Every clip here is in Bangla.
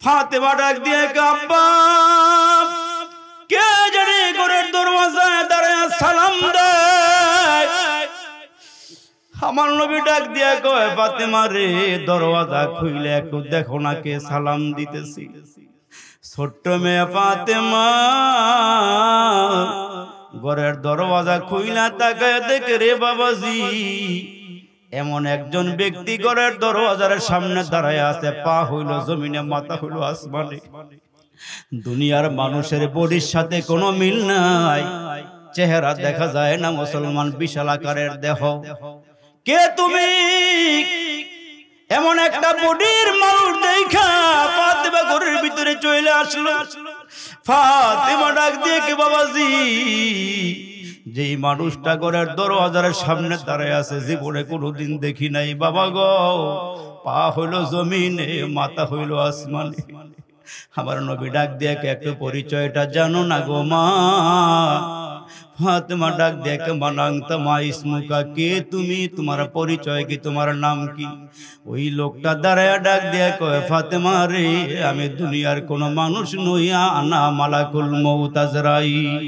ফাতেমা ডাক দিয়ে আব্বা কে জানি ঘরের দরওয়াজায় দাঁড়ায় সালাম দেয়। আমার নবী ডাক দিয়া কয় ফাতেমা রে দরওয়াজা খুইলে একটু দেখো না কে সালাম দিতেছি। ছোট্ট মেয়ে ফাতেমা ঘরের দরওয়াজা খুইলা তাকায় দেখে রে বাবাজি এমন একজন ব্যক্তি ঘরের দরওয়াজার সামনে দাঁড়ায় আছে, পা হইল জমিনে মাথা হইল আসমানে। দুনিয়ার মানুষের বডির সাথে কোনো মিল নাই, চেহারা দেখা যায় না মুসলমান, বিশাল আকারের দেহ। কে তুমি? এমন একটা বডির মানুষ দেখা ফাতেমা ঘরের ভিতরে চলে আসলো। ফাতেমা ডাক দিয়ে কে বাবাজি যেই মানুষটা ঘরের দরওয়াজার সামনে দাঁড়ায় আছে জীবনে কোনোদিন দেখি নাই বাবা গো, পা হইল জমিনে মাথা হইল আসমানে। আমার নবী ডাক দিয়ে একটু পরিচয়টা জানো না গো মা? ফাতেমা ডাক দিয়ে মানাংতা মা ইসমুকা, কে তুমি, তোমার পরিচয় কি, তোমার নাম কি? ওই লোকটা দাঁড়ায় ডাক দিয়ে কয় ফাতেমা রে আমি দুনিয়ার কোন মানুষ নইয়া আনা মালাকুল মউত আজরাইল।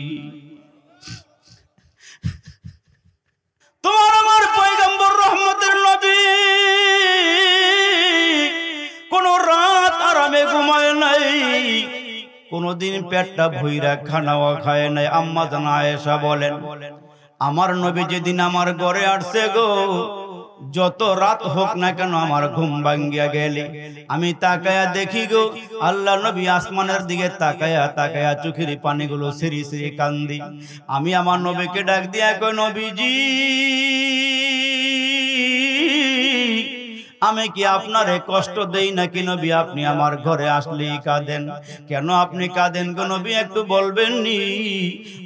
তোমার আমার পয়গম্বর রহমতের নবী কোন রাত আরামে ঘুমায় নাই, কোনদিন পেটটা ভইরা খানাও খায় নাই। আম্মা জান আয়েশা বলেন আমার নবী যেদিন আমার ঘরে আসছে গো, যত রাত হোক না কেন আমার ঘুম ভাঙ্গিয়া গেলে আমি তাকায়া দেখি গো আল্লাহ নবী আসমানের দিকে তাকায়া তাকায়া চোখের পানিগুলো সিরি সিরি কান্দি। আমি আমার নবীকে ডাক দিয়া কই নবীজি আমি কি আপনারে কষ্ট দেই নাকি নবী? আপনি আমার ঘরে আসলেই কাঁদেন কেন? আপনি কাঁদেন গো নবী একটু বলবেন নি?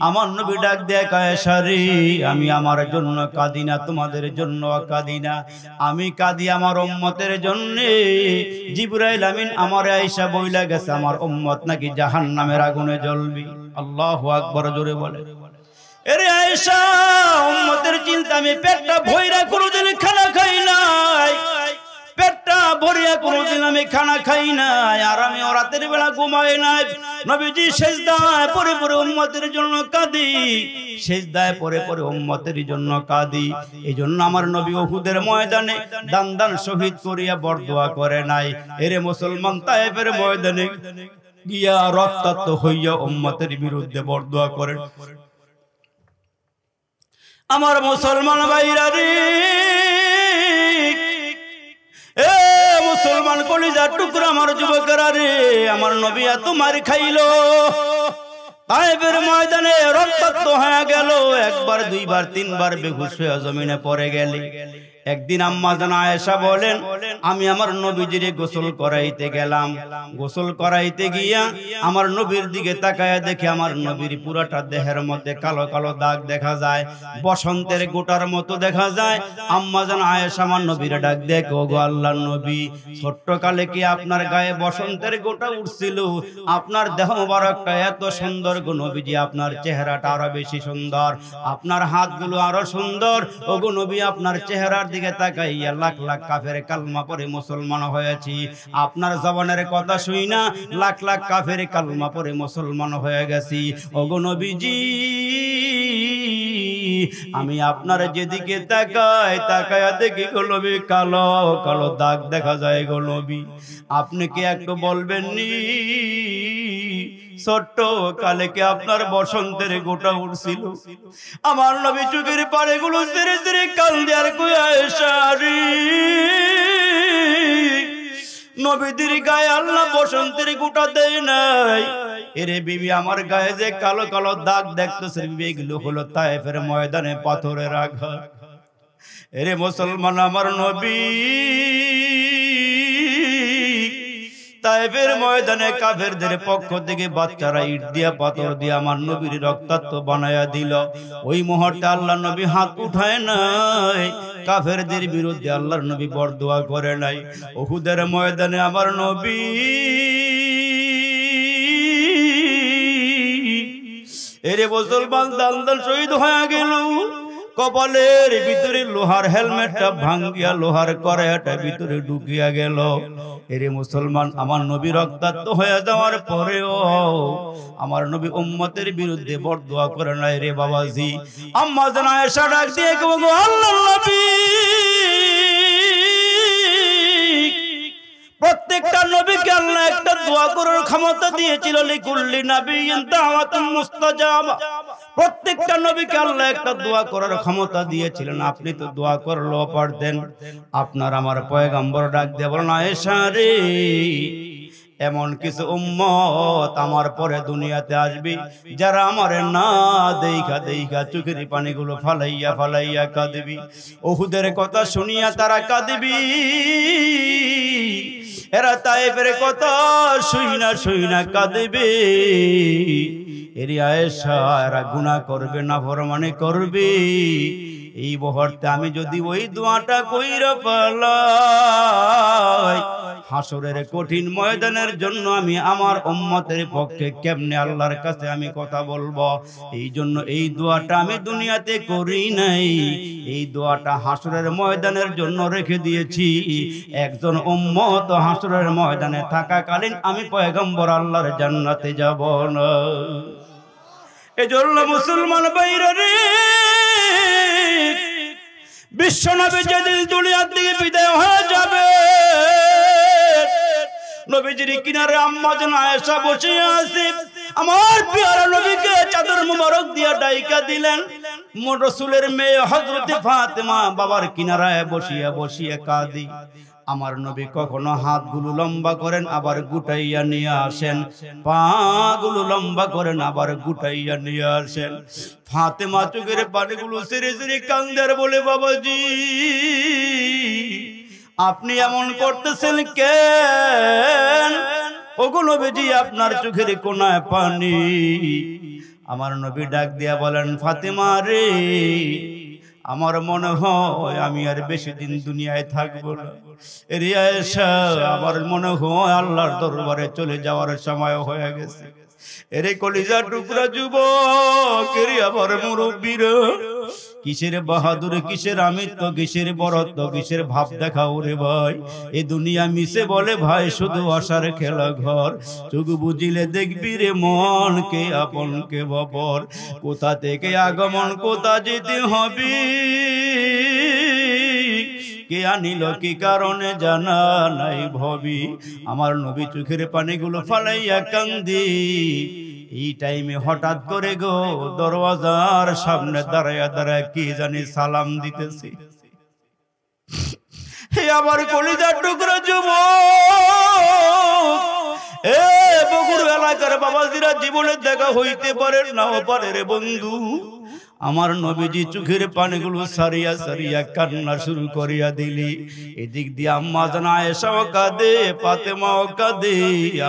আমার নবী ডাক দেয় আয়েশা রে আমি আমার জন্য কাঁদি না, তোমাদের জন্য কাঁদি না, আমি কাঁদি আমার উম্মতের জন্য। জিবরাইল আমিন আমার আয়েশা বইলা গেছে আমার উম্মত নাকি জাহান্নামের আগুনে জ্বলবে। আল্লাহু আকবার জোরে বলে। এরে আয়েশা উম্মতের চিন্তা, আমি পেটটা ভইরা কোনোদিন খানা খাই নাই, পেটটা ভরিয়া কোনোদিন আমি খানা খাই নাই, আর আমি রাতের বেলা ঘুমাই নাই। নবীজি সেজদায় পরে পরে উম্মতের জন্য কাঁদি, সেজদায় পরে পরে উম্মতের জন্য কাঁদি। এই জন্য আমার নবী উহুদের ময়দানে দান দান শহীদ করিয়া বরদোয়া করে নাই। এরে মুসলমান তায়েফের ময়দানে গিয়া রক্তাক্ত হইয়া উম্মতের বিরুদ্ধে বরদোয়া করেন। আমার মুসলমান ভাইরা রে, এ মুসলমান কলিজার টুকরা আমার যুবকেরা রে, আমার নবী এত মার খাইলো, তায়েফের ময়দানে রক্তাক্ত হয়ে গেল, একবার দুইবার তিনবার বেহুশ হয়ে জমিনে পড়ে গেলে। একদিন আম্মা জান আয়েশা বলেন আমি আমার নবীজিরে গোসল করাইতে গেলাম, গোসল করাইতে গিয়া আমার নবীর দিকে তাকায়া দেখে আমার নবীর পুরাটা দেহের মধ্যে কালো কালো দাগ দেখা যায়, বসন্তের গোটার মতো দেখা যায়। আম্মা জান আয়েশা আমার নবীরে ডাক দেখে ওগো আল্লাহর নবী ছোট্ট কালে কি আপনার গায়ে বসন্তের গোটা উঠছিল? আপনার দেহ মোবারকটা এত সুন্দর গো নবীজি, আপনার চেহারাটা আরো বেশি সুন্দর, আপনার হাতগুলো আরো সুন্দর। ওগো নবী আপনার চেহারার দিকে তাকাইয়া লাখ লাখ কাফের কালমা পড়ে মুসলমান হয়েছি, আপনার জবানের কথা শুই না লাখ লাখ কাফের কালমা পড়ে মুসলমান হয়ে গেছি। ওগো নবীজি আমি আপনার যেদিকে তাকাই তাকায়া দেখি গো নবী কালো কালো দাগ দেখা যায় গো নবী, আপনি কি একটু বলবেন নি ছোট্ট কালে কি আপনার বসন্তের গোটা উঠছিল? আমার নবী চোখের পাড়েগুলো ধীরে ধীরে কাল দেয়ার কই আয়েশা রে, নবীদের গায়ে আল্লাহ বসন্তের গোটা দেয় নাই। এরে বিবি আমার গায়ে যে কালো কালো দাগ দেখতেছে বিবি, এগুলো হলো তায়েফের ময়দানে পাথরের আঘাত। এরে মুসলমান আমার নবী তায়েফের ময়দানে কাফেরদের পক্ষ থেকে বাচ্চারা ইট দিয়া পাথর দিয়ে আমার নবীর রক্তাক্ত বানায়া দিল। ওই মুহূর্তে আল্লাহর নবী হাত উঠায় নাই, কাফেরদের বিরুদ্ধে আল্লাহর নবী বরদোয়া করে নাই। উহুদের ময়দানে আমার নবী এরে মুসলমান দান দান শহীদ হয়ে গেল। কপালের ভিতরে লোহার হেলমেটটা ভাঙ্গিয়া লোহার কড়াইটা ভিতরে ঢুকিয়া গেল। এরে মুসলমান, আমার নবী রক্তাক্ত হয়ে যাওয়ার পরেও আমার নবী উম্মতের বিরুদ্ধে বরদোয়া করে নাই রে বাবাজি। আম্মা জান আয়েশা ডাক দিয়ে বলল, আল্লাহর নবী, প্রত্যেকটা নবীকে আল্লাহ একটা দোয়া করার ক্ষমতা দিয়েছিল, লিকুল্লি নাবিয়্যিন দাওয়াতুন মুস্তাজাবা। প্রত্যেকটা নবীকে আল্লাহ একটা দোয়া করার ক্ষমতা দিয়েছিলেন। আপনি তো দোয়া করলেও পারতেন। আপনার আমার পয়গম্বর ডাক দিয়ে বলেন, আয়েশা রে, এমন কিছু উম্মত আমার পরে দুনিয়াতে আসবে যারা আমারে না দেইখা দেইখা চোখের পানিগুলো ফালাইয়া ফালাইয়া কাঁদবি। উহুদের কথা শুনিয়া তারা কাঁদবি। এরা তায়েফের কথা শুইনা শুইনা কাঁদবে। এরি আয়েশা, এরা গুনাহ করবে, নাফরমানি করবে। এই মুহূর্তে আমি যদি ওই দোয়াটা কইরা পালাই, হাসরের কঠিন ময়দানের জন্য আমি আমার উম্মতের পক্ষে কেমনে আল্লাহর কাছে আমি কথা বলবো। এই জন্য এই দোয়াটা আমি দুনিয়াতে করি নাই। এই দোয়াটা হাসরের ময়দানের জন্য রেখে দিয়েছি। একজন উম্মত হাসরের ময়দানে থাকাকালীন আমি পয়গম্বর আল্লাহর জান্নাতে যাব না। এজন্য মুসলমান ভাইরা রে, বিশ্বনবী যেদিন দুনিয়া থেকে বিদায় হয়ে যাবে, নবীজির কিনারে আম্মা জান আয়েশা বসে আছে। আমার প্রিয় নবীকে চাদর মুবারক দিয়া ডাইকা দিলেন। রাসূলের মেয়ে হযরত ফাতেমা বাবার কিনারায় বসিয়া বসিয়া কাঁদি। আমার নবী কখনো হাতগুলো লম্বা করেন, আবার গুটাইয়া নিয়ে আসেন। পাগুলো লম্বা করেন, আবার গুটাইয়া নিয়ে আসেন। ফাতেমা চোখের পানিগুলো ছেড়ে ছেড়ে কান্দার বলে, বাবাজি, আপনি এমন করতেছেন কেন? ওগো নবীজি, আপনার চোখের কোনায় পানি। আমার নবী ডাক দিয়া বলেন, ফাতেমা রে, আমার মনে হয় আমি আর বেশি দিন দুনিয়ায় থাকবো না। এরে আয়েশা, আমার মনে হয় আল্লাহর দরবারে চলে যাওয়ার সময় হয়ে গেছে। এরে কলিজার টুকরা যুবক, এরে আবার মুরব্বীরা, কিসের বাহাদুর, কিসের আমিত্ব, কিসের বরত্ব, কিসের ভাব দেখাও রে ভাই। এ দুনিয়া মিশে বলে ভাই শুধু আশার খেলা ঘর। চোখ বুঝিলে দেখবি রে মন, কে আপন কে বপর, কোথা থেকে আগমন কোথা যেতে হবে, কে আনিল কি কারণে জানা নাই ভবি। আমার নবী চোখের পানিগুলো ফালাইয়া কান্দি। এই টাইমে হঠাৎ করে গো দরওয়াজার সামনে দাঁড়ায়া দাঁড়ায় কি জানি সালাম দিতেছি। হে আমার কলিজার টুকরা যুবক, এ বগুড় এলাকার বাবাজিরা, জীবনে দেখা হইতে পারে নাও পারে রে বন্ধু। আমার নবীজি চোখের পানিগুলো সারিয়া সারিয়া কান্না শুরু করিয়া দিলি। এদিক দিয়ে আম্মা জান আয়েশাও কাঁদে, ফাতেমাও কাঁদে,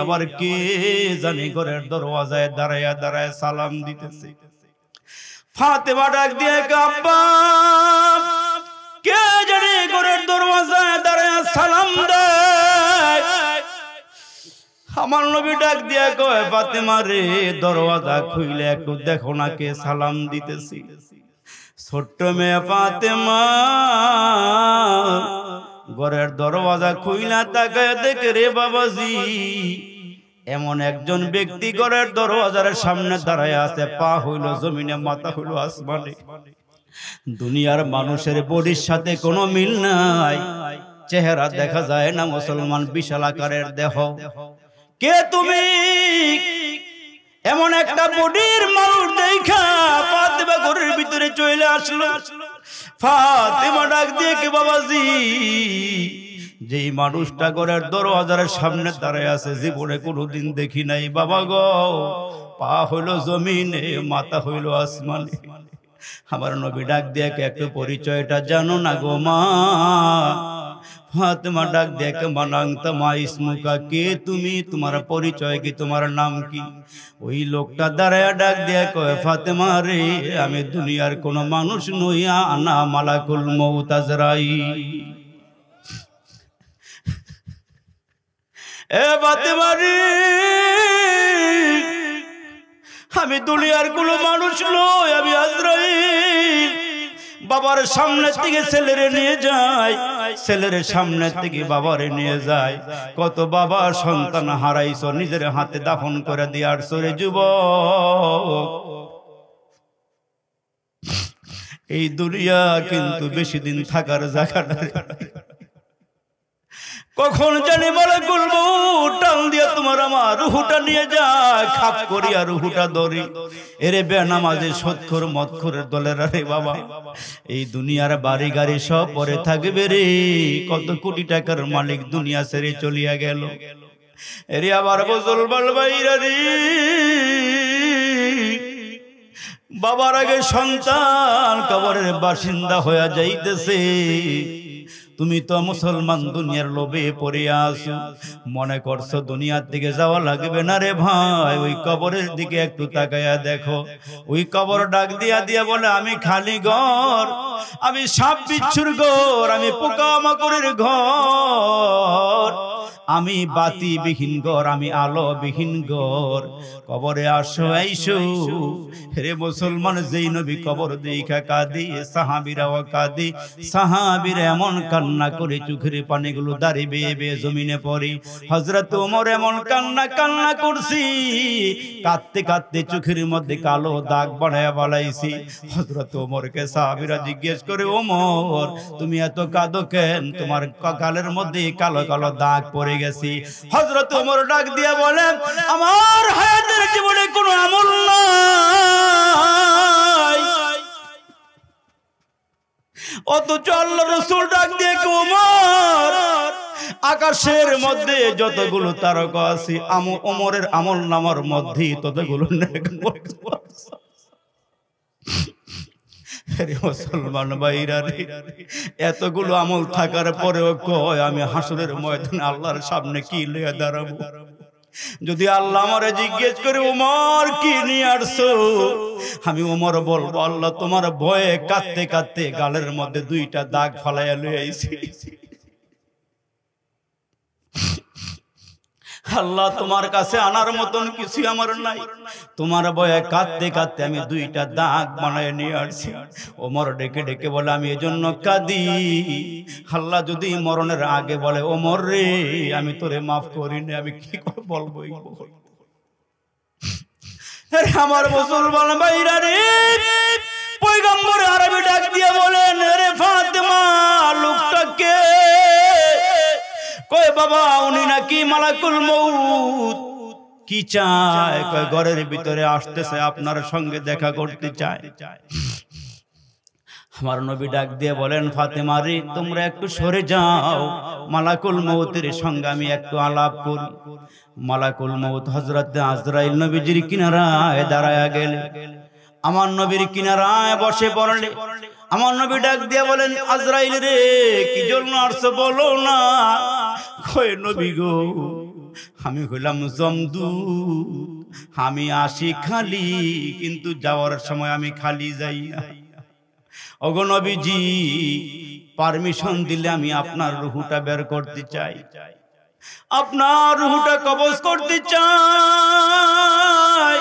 আবার কে জানি ঘরের দরওয়াজায় দাঁড়ায়া দাঁড়ায় সালাম দিতেছে। ফাতেমা ডাক দিয়ে, আব্বা, কে জানি ঘরের দরওয়াজায় দাঁড়ায় সালাম দেয়। আমার নবী ডাক দিয়া কয়, ফাতেমা রে, দরওয়াজা খুইলে একটু দেখো না কে সালাম দিতেছি। ছোট্ট মেয়ে ফাতেমা ঘরের দরওয়াজা খুইলা তাকায় দেখে, রে বাবাজি, এমন একজন ব্যক্তি ঘরের দরওয়াজার সামনে দাঁড়ায় আছে, পা হইল জমিনে, মাথা হইল আসমানে। দুনিয়ার মানুষের বডির সাথে কোনো মিল নাই, চেহারা দেখা যায় না মুসলমান, বিশাল আকারের দেহ। কে তুমি? এমন একটা বডির মানুষ দেখা ফাতেমা ঘরের ভিতরে চলে আসলো। ফাতেমা ডাক দিয়ে, কে বাবাজি, যেই মানুষটা ঘরের দরওয়াজার সামনে দাঁড়ায় আছে জীবনে কোনোদিন দেখি নাই বাবা গো। পা হইল জমিনে, মাথা হইল আসমানে। আমার নবী ডাক দিয়ে, একটু পরিচয়টা জানো না গো মা? ফাতেমা ডাক দেখ, মানাংতা মা ইসমুকা, কে তুমি, তোমার পরিচয় কি, তোমার নাম কি? ওই লোকটা দাঁড়ায় ডাক দিয়ে কয়, ফাতেমা রে, আমি দুনিয়ার কোন মানুষ নইয়া, আনা মালাকুল মউত আজরাইল। এ ফাতেমা রে, আমি দুনিয়ার কোন মানুষ নই, আমি আজরাইল। বাবার সামনে থেকে ছেলেরে নিয়ে যায়, ছেলের সামনে থেকে বাবারে নিয়ে যায়। কত বাবা সন্তান হারাইছো, নিজের হাতে দাফন করে দিয়ে আসছো রে যুবক। এই দুনিয়া কিন্তু বেশি দিন থাকার জায়গা না। কখন জানি মালাকুল মউত টান দিয়ে তোমার আমার রুহুটা নিয়ে যায়, খাপ করিয়া রুহুটা ধরি। এরে বেনামাজে সুদখোর মদখোরের দলের রে বাবা, এই দুনিয়ার বাড়ি গাড়ি সব পরে থাকবে রে। কত কোটি টাকার মালিক দুনিয়া ছেড়ে চলিয়া গেল। এরে আবার মুসলমান ভাইরা রে, বাবার আগে সন্তান কবরের বাসিন্দা হয়ে যাইতেছে। তুমি তো মুসলমান দুনিয়ার লোভে পড়ে আছো, মনে করছো দুনিয়ার দিকে যাওয়া লাগবে না রে ভাই। ওই কবরের দিকে একটু তাকায়া দেখো। ওই কবর ডাক দিয়া দিয়া বলে, আমি খালি ঘর, আমি সাপ বিচ্ছুর ঘর, আমি পোকামাকড়ের ঘর, আমি বাতি বিহীন ঘর, আমি আলো বিহীন ঘর। কবরে আসো আইসো রে মুসলমান। যেই নবী কবর দেখা কাঁদি, সাহাবীরাও কাঁদি। সাহাবীরা এমন কান্না করে চোখের পানিগুলো দাঁড়ি বেয়ে বেয়ে জমিনে পড়ে। হযরত ওমর এমন কান্না করছি, কাঁদতে কাঁদতে চোখের মধ্যে কালো দাগ বানায়া বালাইছি। হযরত ওমরকে সাহাবীরা জিজ্ঞেস করে, ওমর তুমি এত কাঁদো কেন? তোমার গালের মধ্যে কালো কালো দাগ পড়ে গেছে। হযরত ওমর ডাক দিয়া বলেন, আমার হায়াতের জীবনে কোনো আমল নাই। অথচ আল্লাহর রাসূল ডাক দিয়ে, ওমর আকাশের মধ্যে যতগুলো তারকা আছে, ওমরের আমল নামার মধ্যে ততগুলো নেক আমল। মুসলমান ভাইরা রে, এতগুলো আমল থাকার পরেও কয় আমি হাসরের ময়দানে আল্লাহর সামনে কি লইয়া দাঁড়াবো? যদি আল্লাহ আমারে জিজ্ঞেস করে, ওমর কি নিয়ে আসছো? আমি ওমর বলবো, আল্লাহ তোমার ভয়ে কাঁদতে কাঁদতে গালের মধ্যে দুইটা দাগ ফালাইয়া লইয়া আইছি। আল্লাহ তোমার কাছে আনার মতন কিছু আমার নাই, তোমার ভয়ে কাঁদতে কাঁদতে আমি দুইটা দাগ বানায় নিয়ে আসছি। ওমর ডেকে ডেকে বলে, আমি এজন্য কাঁদি। আল্লাহ যদি মরণের আগে বলে, ওমর রে আমি তোরে মাফ করিনি, আমি কি করে বলবো? আমার মুসলমান ভাইরা রে, পয়গম্বর আরবি ডাক দিয়ে বলেন, রে ফাতেমা লোকটা কে? কয় বাবা উনি নাকি মালাকুল মউত। কি চায়? কয় ঘরের ভিতরে আসতেছে, আপনার সঙ্গে দেখা করতে চায়। আমার নবী ডাক দিয়ে বলেন, ফাতেমা রে তোমরা একটু সরে যাও, মালাকুল মউতের সঙ্গে আমি একটু আলাপ করি। মালাকুল মউত হযরত আজরাইল নবীজির কিনারায় দাঁড়ায়া গেলে, আমার নবীর কিনারায় বসে পড়লে। আমার নবী ডাক দিয়ে বলেন, আজরাইল রে কি জন্য আসছো বলো না? কয় নবী গো, আমি হইলাম জমদূত, আমি আসি খালি, কিন্তু যাওয়ার সময় আমি খালি যাই না। ওগো নবীজি পারমিশন দিলে আমি আপনার রুহুটা বের করতে চাই, আপনার রুহুটা কবজ করতে চাই।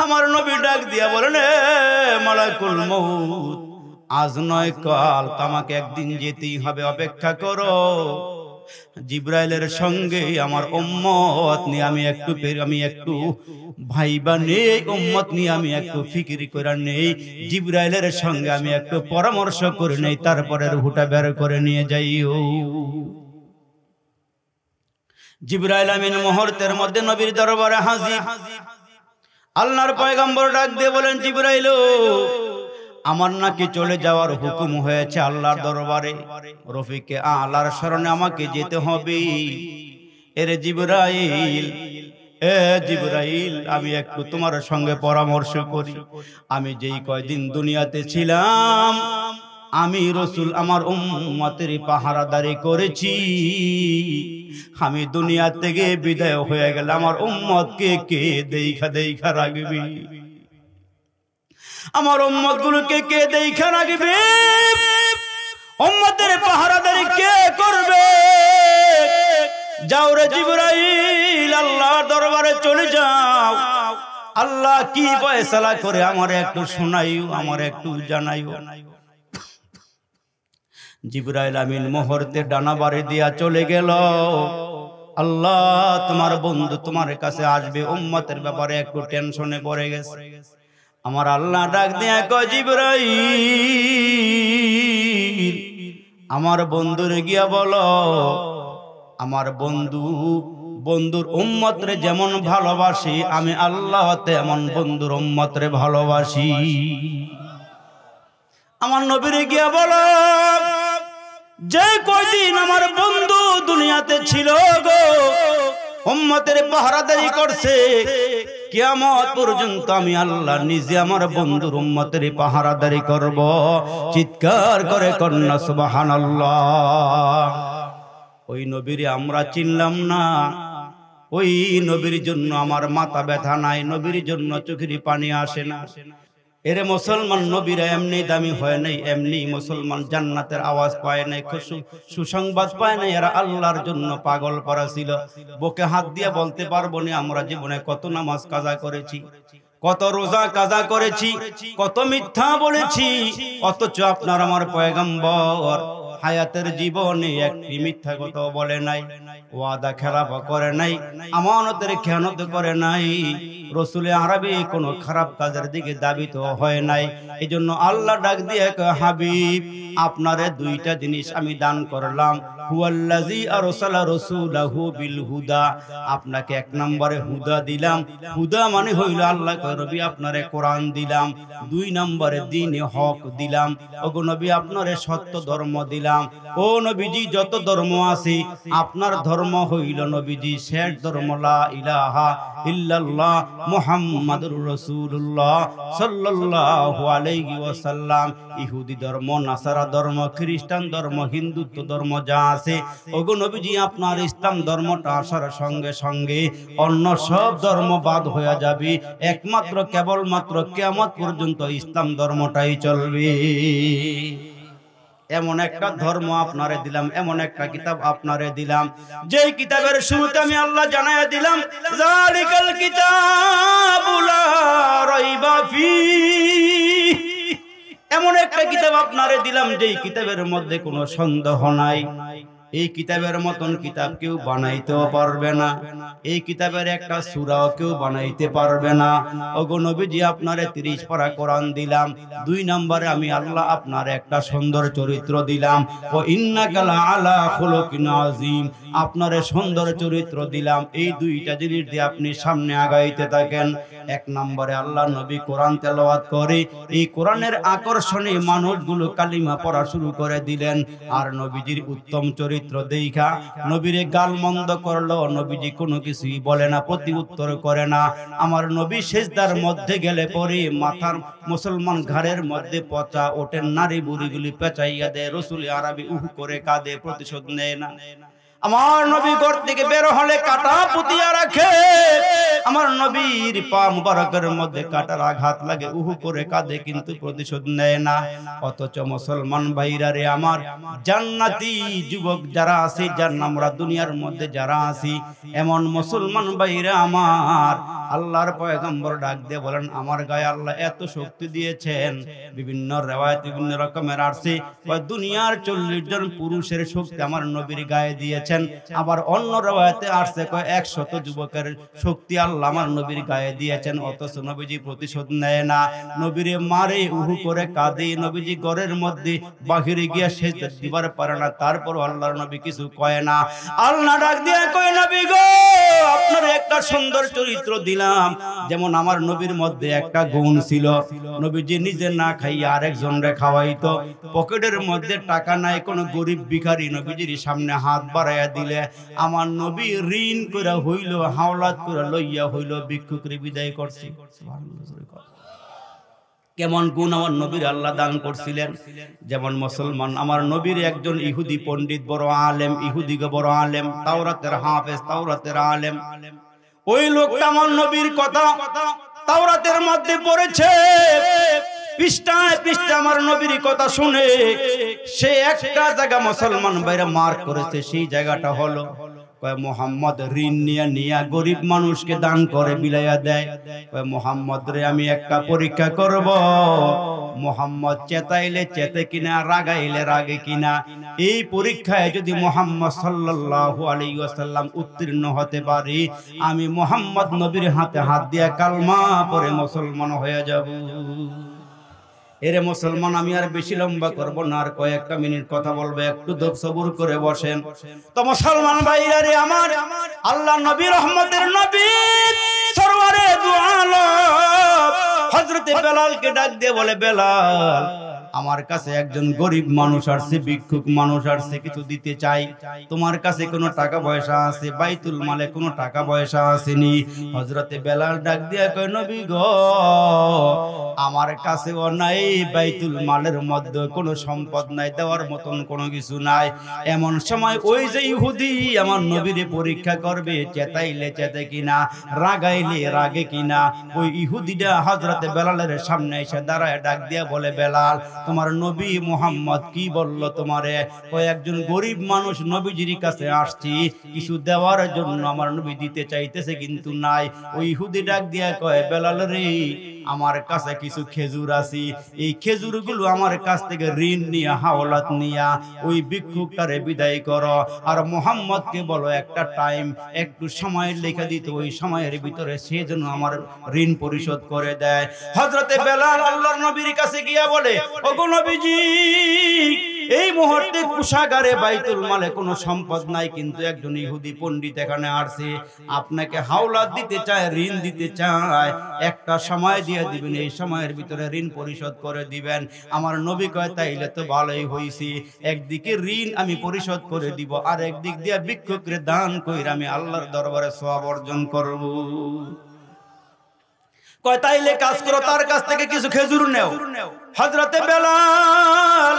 আমার নবী ডাক দিয়া বলেন, মালাকুল মউত আজ নয় কাল, আমাকে একদিন যেতেই হবে, অপেক্ষা করো। জিবরাইলের সঙ্গে আমার উম্মত নিয়ে আমি একটু ভাইবা নেই, উম্মত নিয়ে আমি একটু ফিকির করে নেই, জিবরাইলের সঙ্গে আমি একটু পরামর্শ করে নেই, তারপরে রুহুটা বের করে নিয়ে যাইও। জিবরাইল আমিন মুহূর্তের মধ্যে নবীর দরবারে হাজির। আল্লাহর পয়গম্বর ডাক দিয়ে বলেন, জিবরাইল আমার নাকি চলে যাওয়ার হুকুম হয়েছে আল্লাহর দরবারে, রফিকে আলার শরণে আমাকে যেতে হবে। এরে জিবরাইল, জিবরাইল আমি একটু তোমার সঙ্গে পরামর্শ করি। আমি যেই কয়দিন দুনিয়াতে ছিলাম, আমি রাসূল আমার উম্মতের পাহারাদারি করেছি। আমি দুনিয়া থেকে বিদায় হয়ে গেলে আমার উম্মতকে কে দেখা রাখবে? আমার উম্মত গুলোকে কে দেখা রাখবে? উম্মতের পাহারাদারি কে করবে? যাও রে জিবরাইল, আল্লাহর দরবারে চলে যাও। আল্লাহ কি ফয়সালা করে আমার একটু শোনাইও, আমার একটু জানাইও। জিবরাইল আমিন মুহূর্তে ডানা বাড়ি দিয়া চলে গেল। আল্লাহ তোমার বন্ধু তোমার কাছে আসবে, উম্মতের ব্যাপারে একটু টেনশনে পড়ে গেছে। আমার আল্লাহ ডাক দিয়া কয় জিবরাইল আমার বন্ধুরে গিয়া বলো, আমার বন্ধুর উম্মত রে যেমন ভালোবাসি আমি আল্লাহ তেমন বন্ধুর উম্মত রে ভালোবাসি। আমার নবীরে গিয়া বলো, যে কয়দিন আমার বন্ধু দুনিয়াতে ছিল গো, উম্মতের পাহারাদারি করছে, কিয়ামত পর্যন্ত আমি আল্লাহ নিজে আমার বন্ধুর উম্মতের পাহারাদারি করব। চিৎকার করে কন্যা সুবহানাল্লাহ। ওই নবীরে আমরা চিনলাম না, ওই নবীর জন্য আমার মাথা ব্যথা নাই, নবীর জন্য চোখের পানি আসে না। এরে মুসলমান, নবীরা এমনি দামি হয় নাই, এমনি মুসলমান জান্নাতের আওয়াজ পায় নাই, সুসংবাদ পায় নাই। এরা আল্লাহর জন্য পাগল করা ছিল। বুকে হাত দিয়ে বলতে পারবো না আমরা জীবনে কত নামাজ কাজা করেছি, কত রোজা কাজা করেছি, কত মিথ্যা বলেছি, অথচ আপনার আমার পয়গম্বর হায়াতের জীবনে একটি মিথ্যা কথা বলে নাই, ওয়াদা খেলাফ করে নাই, আমানতের খেয়ানত করে নাই, রসুলে আরবি কোনো খারাপ কাজের দিকে দাবিত হয় নাই। এই জন্য আল্লাহ ডাক দিয়ে হাবিব আপনারে দুইটা জিনিস আমি দান করলাম। হুয়াল্লাযী আরসালা রাসূলাহু বিল হুদা, আপনাকে এক নম্বরে হুদা দিলাম। হুদা মানে হইল আল্লাহ কয় নবী আপনারে কোরআন দিলাম। দুই নম্বরে দ্বীনে হক দিলাম। ওগো নবী আপনারে সত্য ধর্ম দিলাম। ও নবীজি যত ধর্ম আছে আপনার ধর্ম হইল নবীজি শেষ ধর্ম, লা ইলাহা ইল্লাল্লাহ মুহাম্মাদুর রাসূলুল্লাহ সাল্লাল্লাহু আলাইহি ওয়াসাল্লাম। ইহুদি ধর্ম, নাসারা ধর্ম, খ্রিস্টান ধর্ম, হিন্দুত্ব ধর্ম যা আছে, ওগো নবীজি আপনার ইসলাম ধর্মটা আসার সঙ্গে সঙ্গে অন্য সব ধর্ম বাদ হয়ে যাবে, একমাত্র কেবলমাত্র কিয়ামত পর্যন্ত ইসলাম ধর্মটাই চলবে। এমন একটা ধর্ম আপনারে দিলাম, এমন একটা কিতাব আপনারে দিলাম, যেই কিতাবের শুরুতে আমি আল্লাহ জানায়া দিলাম, যালিকাল কিতাবু লা রাইবা ফীহ। এমন একটা কিতাব আপনারে দিলাম যেই কিতাবের মধ্যে কোনো সন্দেহ নাই। এই কিতাবের মতন কিতাব কেউ বানাইতেও পারবে না, এই কিতাবের একটা সূরাও কেউ বানাইতে পারবে না। ওগো নবীজি আপনারে 30 পারা কোরআন দিলাম। দুই নম্বরে আমি আল্লাহ আপনার একটা সুন্দর চরিত্র দিলাম। ও ইন্নাকা লাআলা খুলুকিন আযীম, আপনারে সুন্দর চরিত্র দিলাম। এই দুইটা জিনিস দিয়ে আপনি সামনে আগাইতে থাকেন। এক নম্বরে আল্লাহ নবী কোরআন তেলাওয়াত করে, এই কোরআনের আকর্ষণে মানুষগুলো কালিমা পড়া শুরু করে দিলেন। আর নবীজির উত্তম চরিত্র দেখা নবীরে গালমন্দ করলো, নবীজি কোনো কিছুই বলে না, প্রতি উত্তর করে না। আমার নবী সেজদার মধ্যে গেলে পরে মাথার মুসলমান ঘাড়ের মধ্যে পচা ওঠেন, নারী বুড়িগুলি পেঁচাইয়া দেয়, রসুল আরবি উহু করে কাঁদে, প্রতিশোধ নেয় না। আমার নবী ঘর থেকে বের হলে কাটা পুতিয়া রাখে, আমার নবীর পা মুবারকের মধ্যে কাটার আঘাত লাগে, উহু করে কাঁদে, কিন্তু প্রতিশোধ নেয় না। অথচ মুসলমান ভাইরা রে আমার, জান্নাতি যুবক যারা আছে, যার আমরা দুনিয়ার মধ্যে যারা আছি, এমন মুসলমান ভাইরা আমার, আল্লাহর পয়গম্বর ডাক দিয়ে বলেন, আমার গায়ে আল্লাহ এত শক্তি দিয়েছেন। বিভিন্ন রিওয়ায়াত বিভিন্ন রকমের আসছে, দুনিয়ার 40 জন পুরুষের শক্তি আমার নবীর গায়ে দিয়েছেন। আবার অন্য রিওয়ায়াতে আসছে 100 যুবকের শক্তি আল্লাহ আমার নবীর গায়ে দিয়েছেন। অথচ নবীজি প্রতিশোধ নেয় না, নবীরে মারে, উহু করে কাঁদে, নবীজি ঘরের মধ্যে বাহিরে গিয়া সেজদা দিবার পারে না, তারপর আল্লাহর নবী কিছু কয় না। আল্লাহ ডাক দিয়ে কয়, নবী গো আপনার একটা সুন্দর চরিত্র দিলাম। যেমন আমার নবীর মধ্যে একটা গুণ ছিল, নবীজি নিজে না খাইয়া আরেকজনরে খাওয়াইতো। পকেটের মধ্যে টাকা নাই, কোন গরিব ভিখারি নবীজির সামনে হাত বাড়াইয়া দিলে আমার নবী ঋণ করে হইল, হাওলাত করে লইয়া হইল ভিক্ষুকরে বিদায় করছি। কেমন গুণ আমার নবীর আল্লাহ দান করছিলেন। যেমন মুসলমান, আমার নবীর একজন ইহুদি পণ্ডিত, বড় আলেম, ইহুদিকে বড় আলেম, তাওরাতের হাফেজ, তাওরাতের আলেম। ওই লোকটা আমার নবীর কথা তাওরাতের মধ্যে পড়েছে, পৃষ্ঠায় পৃষ্ঠায় আমার নবীর কথা শুনে সে একটা জায়গা মুসলমান ভাইরা মার্ক করেছে। সেই জায়গাটা হলো কয় মোহাম্মদ ঋণ নিয়ে নিয়ে গরিব মানুষকে দান করে বিলাইয়া দেয়। কয় মোহাম্মদ রে আমি একটা পরীক্ষা করব, মোহাম্মদ চেতাইলে চেতে কিনা, রাগাইলে রাগে কিনা। এই পরীক্ষায় যদি মোহাম্মদ সাল্লাল্লাহু আলাইহি ওয়াসাল্লাম উত্তীর্ণ হতে পারি, আমি মোহাম্মদ নবীর হাতে হাত দিয়া কালমা পড়ে মুসলমান হয়ে যাব। এরে মুসলমান, আমি আর বেশি লম্বা করব না, আর কয়েকটা মিনিট কথা বলবো, একটু সবুর করে বসেন। তো মুসলমান ভাইরা রে আমার, আল্লাহ নবী রহমতের নবী সরওয়ারে দু আলম হযরতে বেলালকে ডাক দিয়ে বলে, বেলাল আমার কাছে একজন গরিব মানুষ আসছে, ভিক্ষুক মানুষ আসছে, কিছু দিতে চাই। তোমার কাছে কোনো টাকা পয়সা আছে? বাইতুল মালে কোনো টাকা পয়সা আসেনি। হযরতে বেলাল ডাক দিয়া কয়, নবী গো আমার কাছেও নাই, বাইতুল মালের মধ্যে কোনো সম্পদ নাই, দেওয়ার মতন কোনো কিছু নাই। এমন সময় ওই যে ইহুদি আমার নবীরে পরীক্ষা করবে, চেতাইলে চেতে কিনা, রাগাইলে রাগে কিনা, ওই ইহুদিটা হযরতে বেলালের সামনে এসে দাঁড়ায় ডাক দিয়া বলে, বেলাল তোমার নবী মুহাম্মদ কি বলল তোমারে? ওই একজন গরিব মানুষ নবীজির কাছে আসছি, কিছু দেওয়ার জন্য আমার নবী দিতে চাইতেছে কিন্তু নাই। ওই ইহুদি ডাক দিয়া কয়, বেলাল রে আমার কাছে কিছু খেজুর আছে, এই খেজুরগুলো আমার কাছ থেকে ঋণ নিয়ে হাওলাত নিয়া ওই ভিক্ষুকটারে বিদায় করো, আর মুহাম্মদকে বলো একটা টাইম, একটু সময় লিখে দিতে, ওই সময়ের ভিতরে সে যেন আমার ঋণ পরিশোধ করে দেয়। হযরতে বেলাল আল্লাহর নবীর কাছে গিয়া বলে, ওগো নবীজি এই মুহূর্তে কুশাগারে বাইতুল মালে কোনো সম্পদ নাই, কিন্তু একজন ইহুদি পণ্ডিত এখানে আসছে, আপনাকে হাওলাত দিতে চায়, ঋণ দিতে চায়, একটা সময় দিয়ে দিবেন, এই সময়ের ভিতরে ঋণ পরিশোধ করে দিবেন। আমার নবী কয়, তাইলে তো ভালোই হইছে, একদিকে ঋণ আমি পরিশোধ করে দিব, আর একদিক দিয়ে ভিক্ষুকরে দান কইরা আমি আল্লাহর দরবারে সওয়াব অর্জন করব। কয় তাইলে কাজ করো, তার কাছ থেকে কিছু খেজুর নেও। হযরতে বেলাল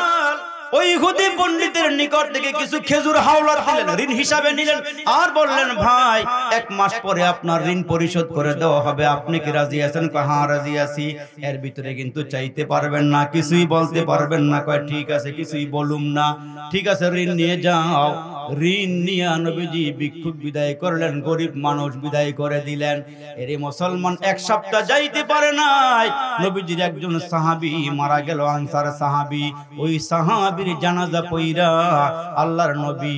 ওই ইহুদি পণ্ডিতের নিকট থেকে কিছু খেজুর হাওলাত দিলেন, ঋণ হিসাবে নিলেন, আর বললেন, ভাই 1 মাস পরে আপনার ঋণ পরিশোধ করে দেওয়া হবে, আপনি কি রাজি আছেন? কয় হ্যাঁ রাজি আছি। এর ভিতরে কিন্তু চাইতে পারবেন না, কিছুই বলতে পারবেন না। কয় ঠিক আছে, কিছুই বলুম না, ঠিক আছে ঋণ নিয়ে যাও। ঋণ নিয়ে নবীজি ভিক্ষুক বিদায় করলেন, গরিব মানুষ বিদায় করে দিলেন। এরে মুসলমান, 1 সপ্তাহ যাইতে পারে নাই, নবীজির একজন সাহাবী মারা গেল, আনসার সাহাবী। ওই সাহাবীর জানাজা পইরা আল্লাহর নবী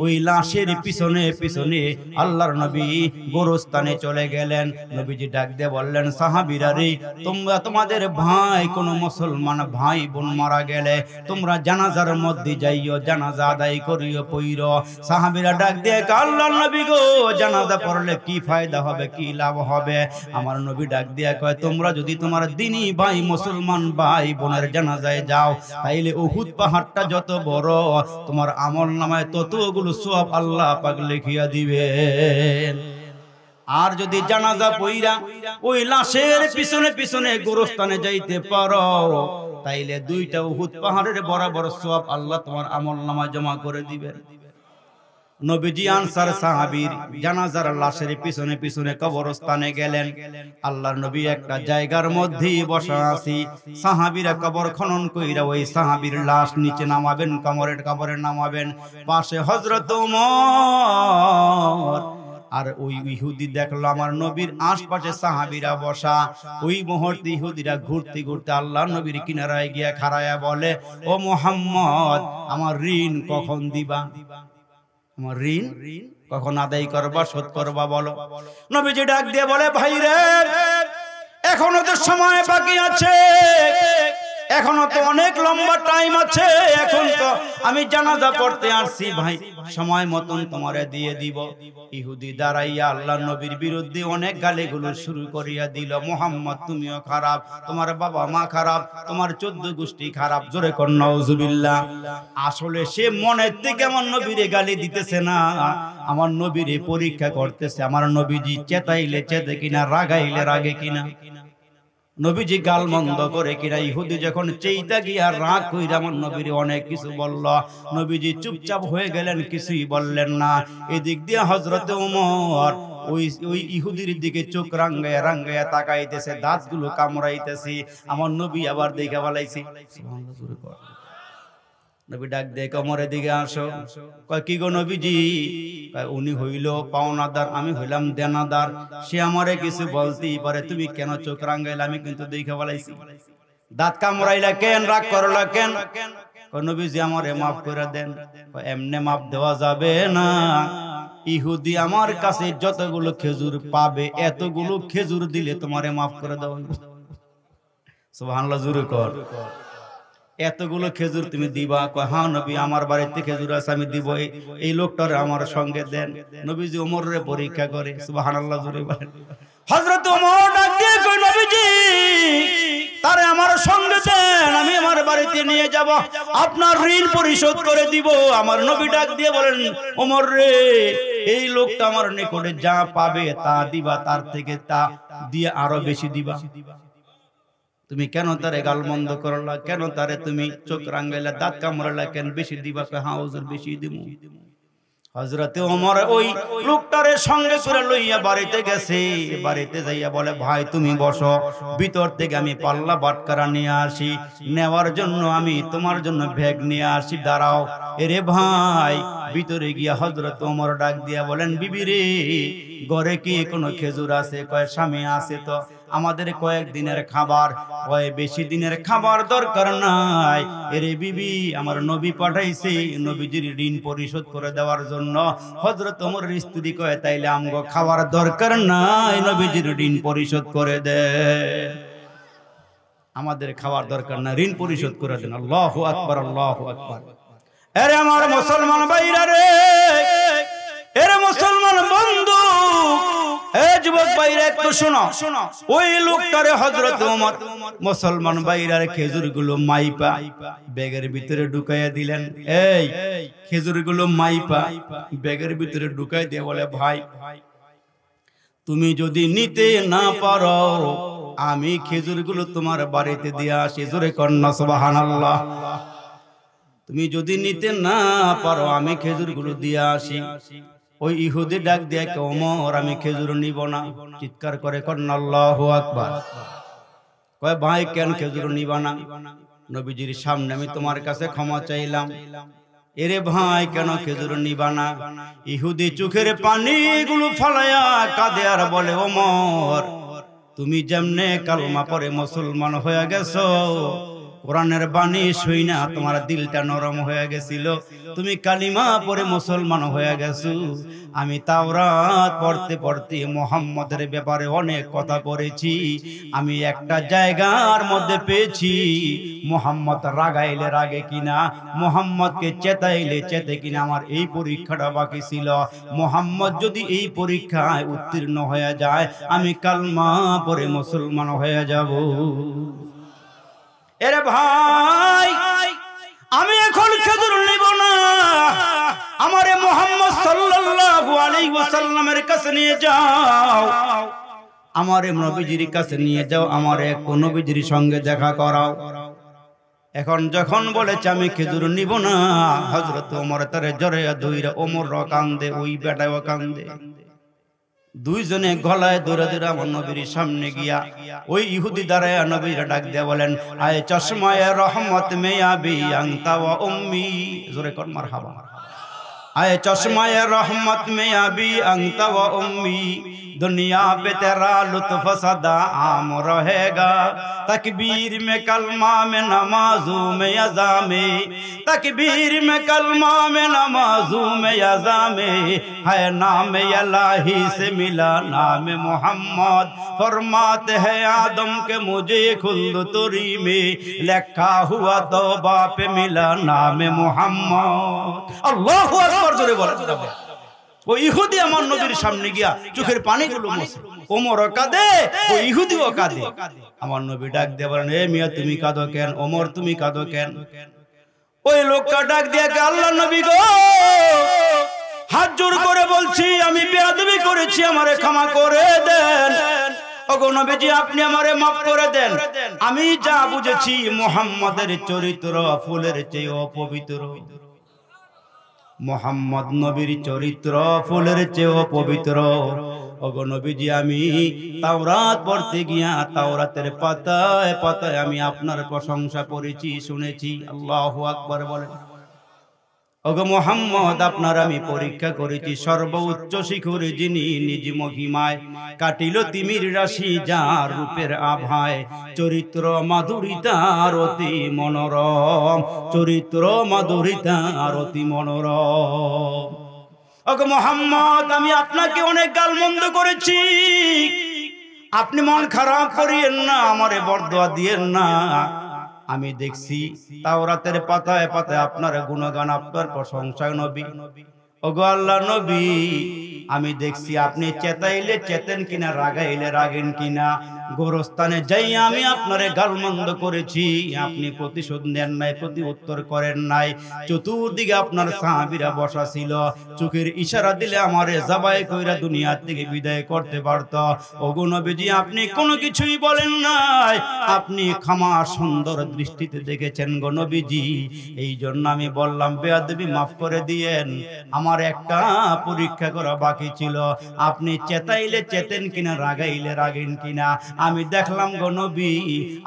ওই লাশের পিছনে পিছনে আল্লাহর নবী গোরস্থানে চলে গেলেন। নবীজি ডাক দিয়ে বললেন, সাহাবীরা রে তোমরা তোমাদের ভাই কোন মুসলমান ভাই বোন মারা গেলে তোমরা জানাজার মধ্যে যাইও, জানাজা আদায় করিও, পইর। সাহাবীরা ডাক দিয়ে, আল্লাহর নবী গো জানাজা পড়লে কি ফায়দা হবে, কি লাভ হবে? আমার নবী ডাক দিয়া কয়, তোমরা যদি তোমার দ্বীনি ভাই মুসলমান ভাই বোনের জানাজায় যাও, তাইলে উহুদ পাহাড়টা যত বড়, তোমার আমলনামায় ততগুলো সওয়াব আল্লাহ পাক লিখিয়া দিবেন। আর যদি জানাজা পইরা ওই লাশের পিছনে পিছনে গোরস্থানে যাইতে পারো, তাইলে 2টা উহুদ পাহাড়ের বরাবর সওয়াব আল্লাহ তোমার আমলনামায় জমা করে দিবেন। নবীজি আনসার সাহাবীর জানাজার লাশের পিছনে পিছনে কবরস্থানে গেলেন। আল্লাহর নবী একটা জায়গার মধ্যেই বসা আছি, সাহাবীরা কবর খনন কইরা ওই সাহাবীর লাশ নিচে নামাবেন, কবরে নামাবেন। পাশে হযরত ওমর আর ওই ইহুদি দেখলো আমার নবীর আশপাশে সাহাবীরা বসা। ওই মুহূর্তে ইহুদিরা ঘুরতে ঘুরতে আল্লাহর নবীর কিনারায় গিয়া খাড়ায়া বলে, ও মুহাম্মদ আমার ঋণ কখন দিবা? আমার ঋণ কখন আদায় করবা, শোধ করবা বলো। নবীজি ডাক দিয়ে বলে, ভাই রে এখনো তো সময় বাকি আছে, এখনো তো অনেক লম্বা টাইম আছে, এখন তো আমি জানাজা পড়তে আসছি, ভাই সময় মতন তোমারে দিয়ে দিব। ইহুদি দাঁড়াইয়া আল্লাহর নবীর বিরুদ্ধে অনেক গালিগুলো শুরু করিয়া দিল, মুহাম্মদ তুমিও খারাপ, তোমার বাবা মা খারাপ, তোমার 14 গোষ্ঠী খারাপ। জোরে কর নাউজুবিল্লাহ। আসলে সে মনের থেকে আমার নবীরে গালি দিতেছে না, আমার নবীরে পরীক্ষা করতেছে, আমার নবীজি চেতাইলে চেতে কিনা, রাগাইলে রাগে কিনা, নবীজি গাল মন্দ করে কিনা। ইহুদি যখন চেইতা গিয়া রাগ কইরা আমার নবীরে অনেক কিছু বলল, নবীজি চুপচাপ হয়ে গেলেন, কিছুই বললেন না। এদিক দিয়ে হযরতে ওমর ওই ইহুদির দিকে চোখ রাঙ্গায়া রাঙ্গায়া তাকাইতেছে, দাঁতগুলো কামড়াইতেছে। আমার নবী আবার দেখে বলাইছে, সুবহানাল্লাহ। নবী ডাক দিয়ে ওমরের দিকে আসো। কয় কি গো নবীজি? কয় উনি হইল পাওনাদার, আমি হইলাম দেনাদার, সে আমারে কিছু বলতেই পারে, তুমি কেন চোখ রাঙ্গাইলে? আমি কিন্তু দেখে বলাইছি। দাঁত কামড়াইলা কেন? রাগ করলা কেন? কয় নবীজি আমারে মাফ করে দেন। এমনে মাফ দেওয়া যাবে না, ইহুদি আমার কাছে যতগুলো খেজুর পাবে এতগুলো খেজুর দিলে তোমারে মাফ করে দেওয়া হবে। সুবহানাল্লাহ, জোরে কর। এতগুলো খেজুর তুমি দিবা? কয় হ্যাঁ নবী, আমার বাড়িতে খেজুর আছে, আমি দিব, এই লোকটারে আমার সঙ্গে দেন। নবীজি ওমরের পরীক্ষা করে। সুবহানাল্লাহ, জোরে বলেন। হযরত ওমর ডাক দিয়ে কয় নবীজি তারে আমার সঙ্গে দেন, আমি আমার বাড়িতে নিয়ে যাব, আপনার ঋণ পরিশোধ করে দিব। আমার নবী ডাক দিয়ে বলেন, ওমর রে, এই লোকটা আমার নিকটে যা পাবে তা দিবা, তার থেকে তা দিয়ে আরো বেশি দিবা। তুমি কেন তারে গালমন্দ করলা? কেন তারে তুমি চোখ রাঙ্গাইলা, দাঁত কামড়ালা কেন? বেশি দিবা? হ্যাঁ হুজুর, বেশি দিমু। হযরতে ওমর ওই লোকটারে সঙ্গে করে লইয়া বাড়িতে গেছে। বাড়িতে যাইয়া বলে, ভাই তুমি বসো, ভিতর থেকে আমি পাল্লা বাটকারা নিয়ে আসি, নেওয়ার জন্য আমি তোমার জন্য ব্যাগ নিয়ে আসি, দাঁড়াও। এরে ভাই ভিতরে গিয়া হযরত ওমর ডাক দিয়া বলেন, বিবি রে, ঘরে কি কোনো খেজুর আছে? কয় স্বামী আছে তো, আমাদের কয়েকদিনের খাবার। কয় বেশি দিনের খাবার দরকার নাই, এরে বিবি আমার নবী পাঠাইছে নবীজির ঋণ পরিশোধ করে দেওয়ার জন্য। হযরত ওমরের স্ত্রী কয়, তাইলে আমগো খাবার দরকার নাই, নবীজির ঋণ পরিশোধ করে দে, আমাদের খাবার দরকার না, ঋণ পরিশোধ করে দেন। আল্লাহু আকবার, আল্লাহু আকবার। আরে আমার মুসলমান ভাইরা রে, এরে মুসলমান বন্ধু, এ যুবক ভাইরা একটু শোনো। ওই লোকটারে হযরত ওমর মুসলমান ভাইরার খেজুরগুলো মাইপা ব্যাগের ভিতরে ঢুকাইয়া দিলেন। এই খেজুরগুলো মাইপা ব্যাগের ভিতরে ঢুকাই দিয়ে বলে, ভাই তুমি যদি নিতে না পারো, আমি খেজুরগুলো তোমার বাড়িতে দিয়ে আসি। জোরে কন্যা সুবহানাল্লাহ। তুমি যদি নিতে না পারো, আমি খেজুরগুলো দিয়ে আসি। ওই ইহুদি ডাক দিয়ে ওমর, আমি খেজুর নিব না। চিৎকার করে কন্যা আল্লাহু আকবার। কয় ভাই কেন খেজুর নিবা না? নবীজির সামনে আমি তোমার কাছে ক্ষমা চাইলাম। এরে ভাই কেন খেজুর নিবা না? ইহুদি চোখের পানিগুলো ফালায়া কাঁদে আর বলে, ওমর তুমি যেমনে কালমা পড়ে মুসলমান হয়ে গেছো, কোরআনের বাণী শুইনা তোমার দিলটা নরম হয়ে গেছিল, তুমি কালিমা পড়ে মুসলমান হয়ে গেছো। আমি তাওরাত পড়তে পড়তে মুহাম্মদের ব্যাপারে অনেক কথা পড়েছি। আমি একটা জায়গার মধ্যে পেয়েছি, মুহাম্মদ রাগাইলে রাগে কিনা, মুহাম্মদকে চেতাইলে চেতে কিনা। আমার এই পরীক্ষাটা বাকি ছিল। মুহাম্মদ যদি এই পরীক্ষায় উত্তীর্ণ হয়ে যায়, আমি কালমা পড়ে মুসলমান হয়ে যাব। এরে ভাই আমি এখন খেজুর নিব না, আমারে মুহাম্মদ সাল্লাল্লাহু আলাইহি ওয়াসাল্লামের কাছে নিয়ে যাও, আমারে নবীজির কাছে নিয়ে যাও, আমারে নবীজির সঙ্গে দেখা করাও। এখন যখন বলেছে আমি খেজুর নিব না, হযরত ওমর তারে জড়াইয়া ধইরা, ওমর কান্দে, ওই বেটাও কান্দে। দুইজনে গলায় ধরে ধরে আমার নবীর সামনে গিয়া ওই ইহুদি দাঁড়ায় নবীরা ডাক দিয়া বলেন, আয় চশমায়ে রহমত মে আবি আনতা ওয়া উম্মি। জোরে কর মারহাবা। आए चश्मा रहमत में अभी अंत व उम्मी, दुनिया पे तेरा लुत्फ सदा आम रहेगा। तकबीर में कलमा में नमाजू में अज़ा में, तकबीर में कलमा में नमाजू में अज़ा में, है नाम इलाही से मिला नाम मोहम्मद। फरमाते हैं आदम के मुझे खुल्द तुरी में, लिखा हुआ तौबा पे मिला नाम मोहम्मद। अल्लाहु अकबर। जोरे बोला वो इहुदी আমার নবীর সামনে গিয়া চোখের পানিগুলো মুছে, ওমর কাঁদে, ও ইহুদিও কাঁদে। আমার নবী ডাক দিয়ে বলেন, এ মিয়া তুমি কাঁদো কেন? ওমর তুমি কাঁদো কেন? ওই লোকটা ডাক দিয়ে কে, আল্লাহর নবী গো, হাত জোর করে বলছি আমি বেয়াদবি করেছি, আমারে ক্ষমা করে দেন। ওগো নবীজি আপনি আমারে মাফ করে দেন। আমি যা বুঝেছি মুহাম্মাদের চরিত্র ফুলের চেয়ে অপবিত্র। মোহাম্মদ নবীর চরিত্র ফুলের চেয়েও পবিত্র। ওগো নবীজি আমি তাওরাত পড়তে গিয়া তাওরাতের পাতায় পাতায় আমি আপনার প্রশংসা করেছি, শুনেছি। আল্লাহু আকবার বলেন। ওগো মুহাম্মদ, আপনার আমি পরীক্ষা করেছি সর্বোচ্চ শিখরে, যিনি নিজ মহিমায় কাটিল তিমির রাশি, যার রূপের আভায় চরিত্র মাধুরিতার অতি মনোরম, চরিত্র মাধুরিতার অতি মনোরম। ওগো মুহাম্মদ, আমি আপনাকে অনেক গালমন্দ করেছি, আপনি মন খারাপ করিয়েন না, আমারে বরদোয়া দিয়েন না। আমি দেখছি তাওরাতের পাতায় পাতায় আপনার গুণগান, আপনার প্রশংসা নবী। ওগো আল্লাহ নবী, আমি দেখছি আপনি চেতাইলে চেতেন কিনা, রাগাইলে রাগেন কিনা। গোরস্থানে যাই আমি আপনারে গালমন্দ করেছি, আপনি প্রতিশোধ নেন নাই, প্রতি উত্তর করেন নাই। চতুর্দিকে আপনার সাহাবীরা বসা ছিল, চোখের ইশারা দিলে আমারে জবাই কইরা দুনিয়ার থেকে বিদায় করতে পারত। ওগো নবীজি, আপনি কোনো কিছুই বলেন নাই, আপনি ক্ষমা সুন্দর দৃষ্টিতে দেখেছেন গো নবীজি। এই জন্য আমি বললাম, বেয়াদবি মাফ করে দিয়েন, আমার একটা পরীক্ষা করা বাকি ছিল, আপনি চেতাইলে চেতেন কিনা, রাগাইলে রাগেন কিনা। আমি দেখলাম গো নবী,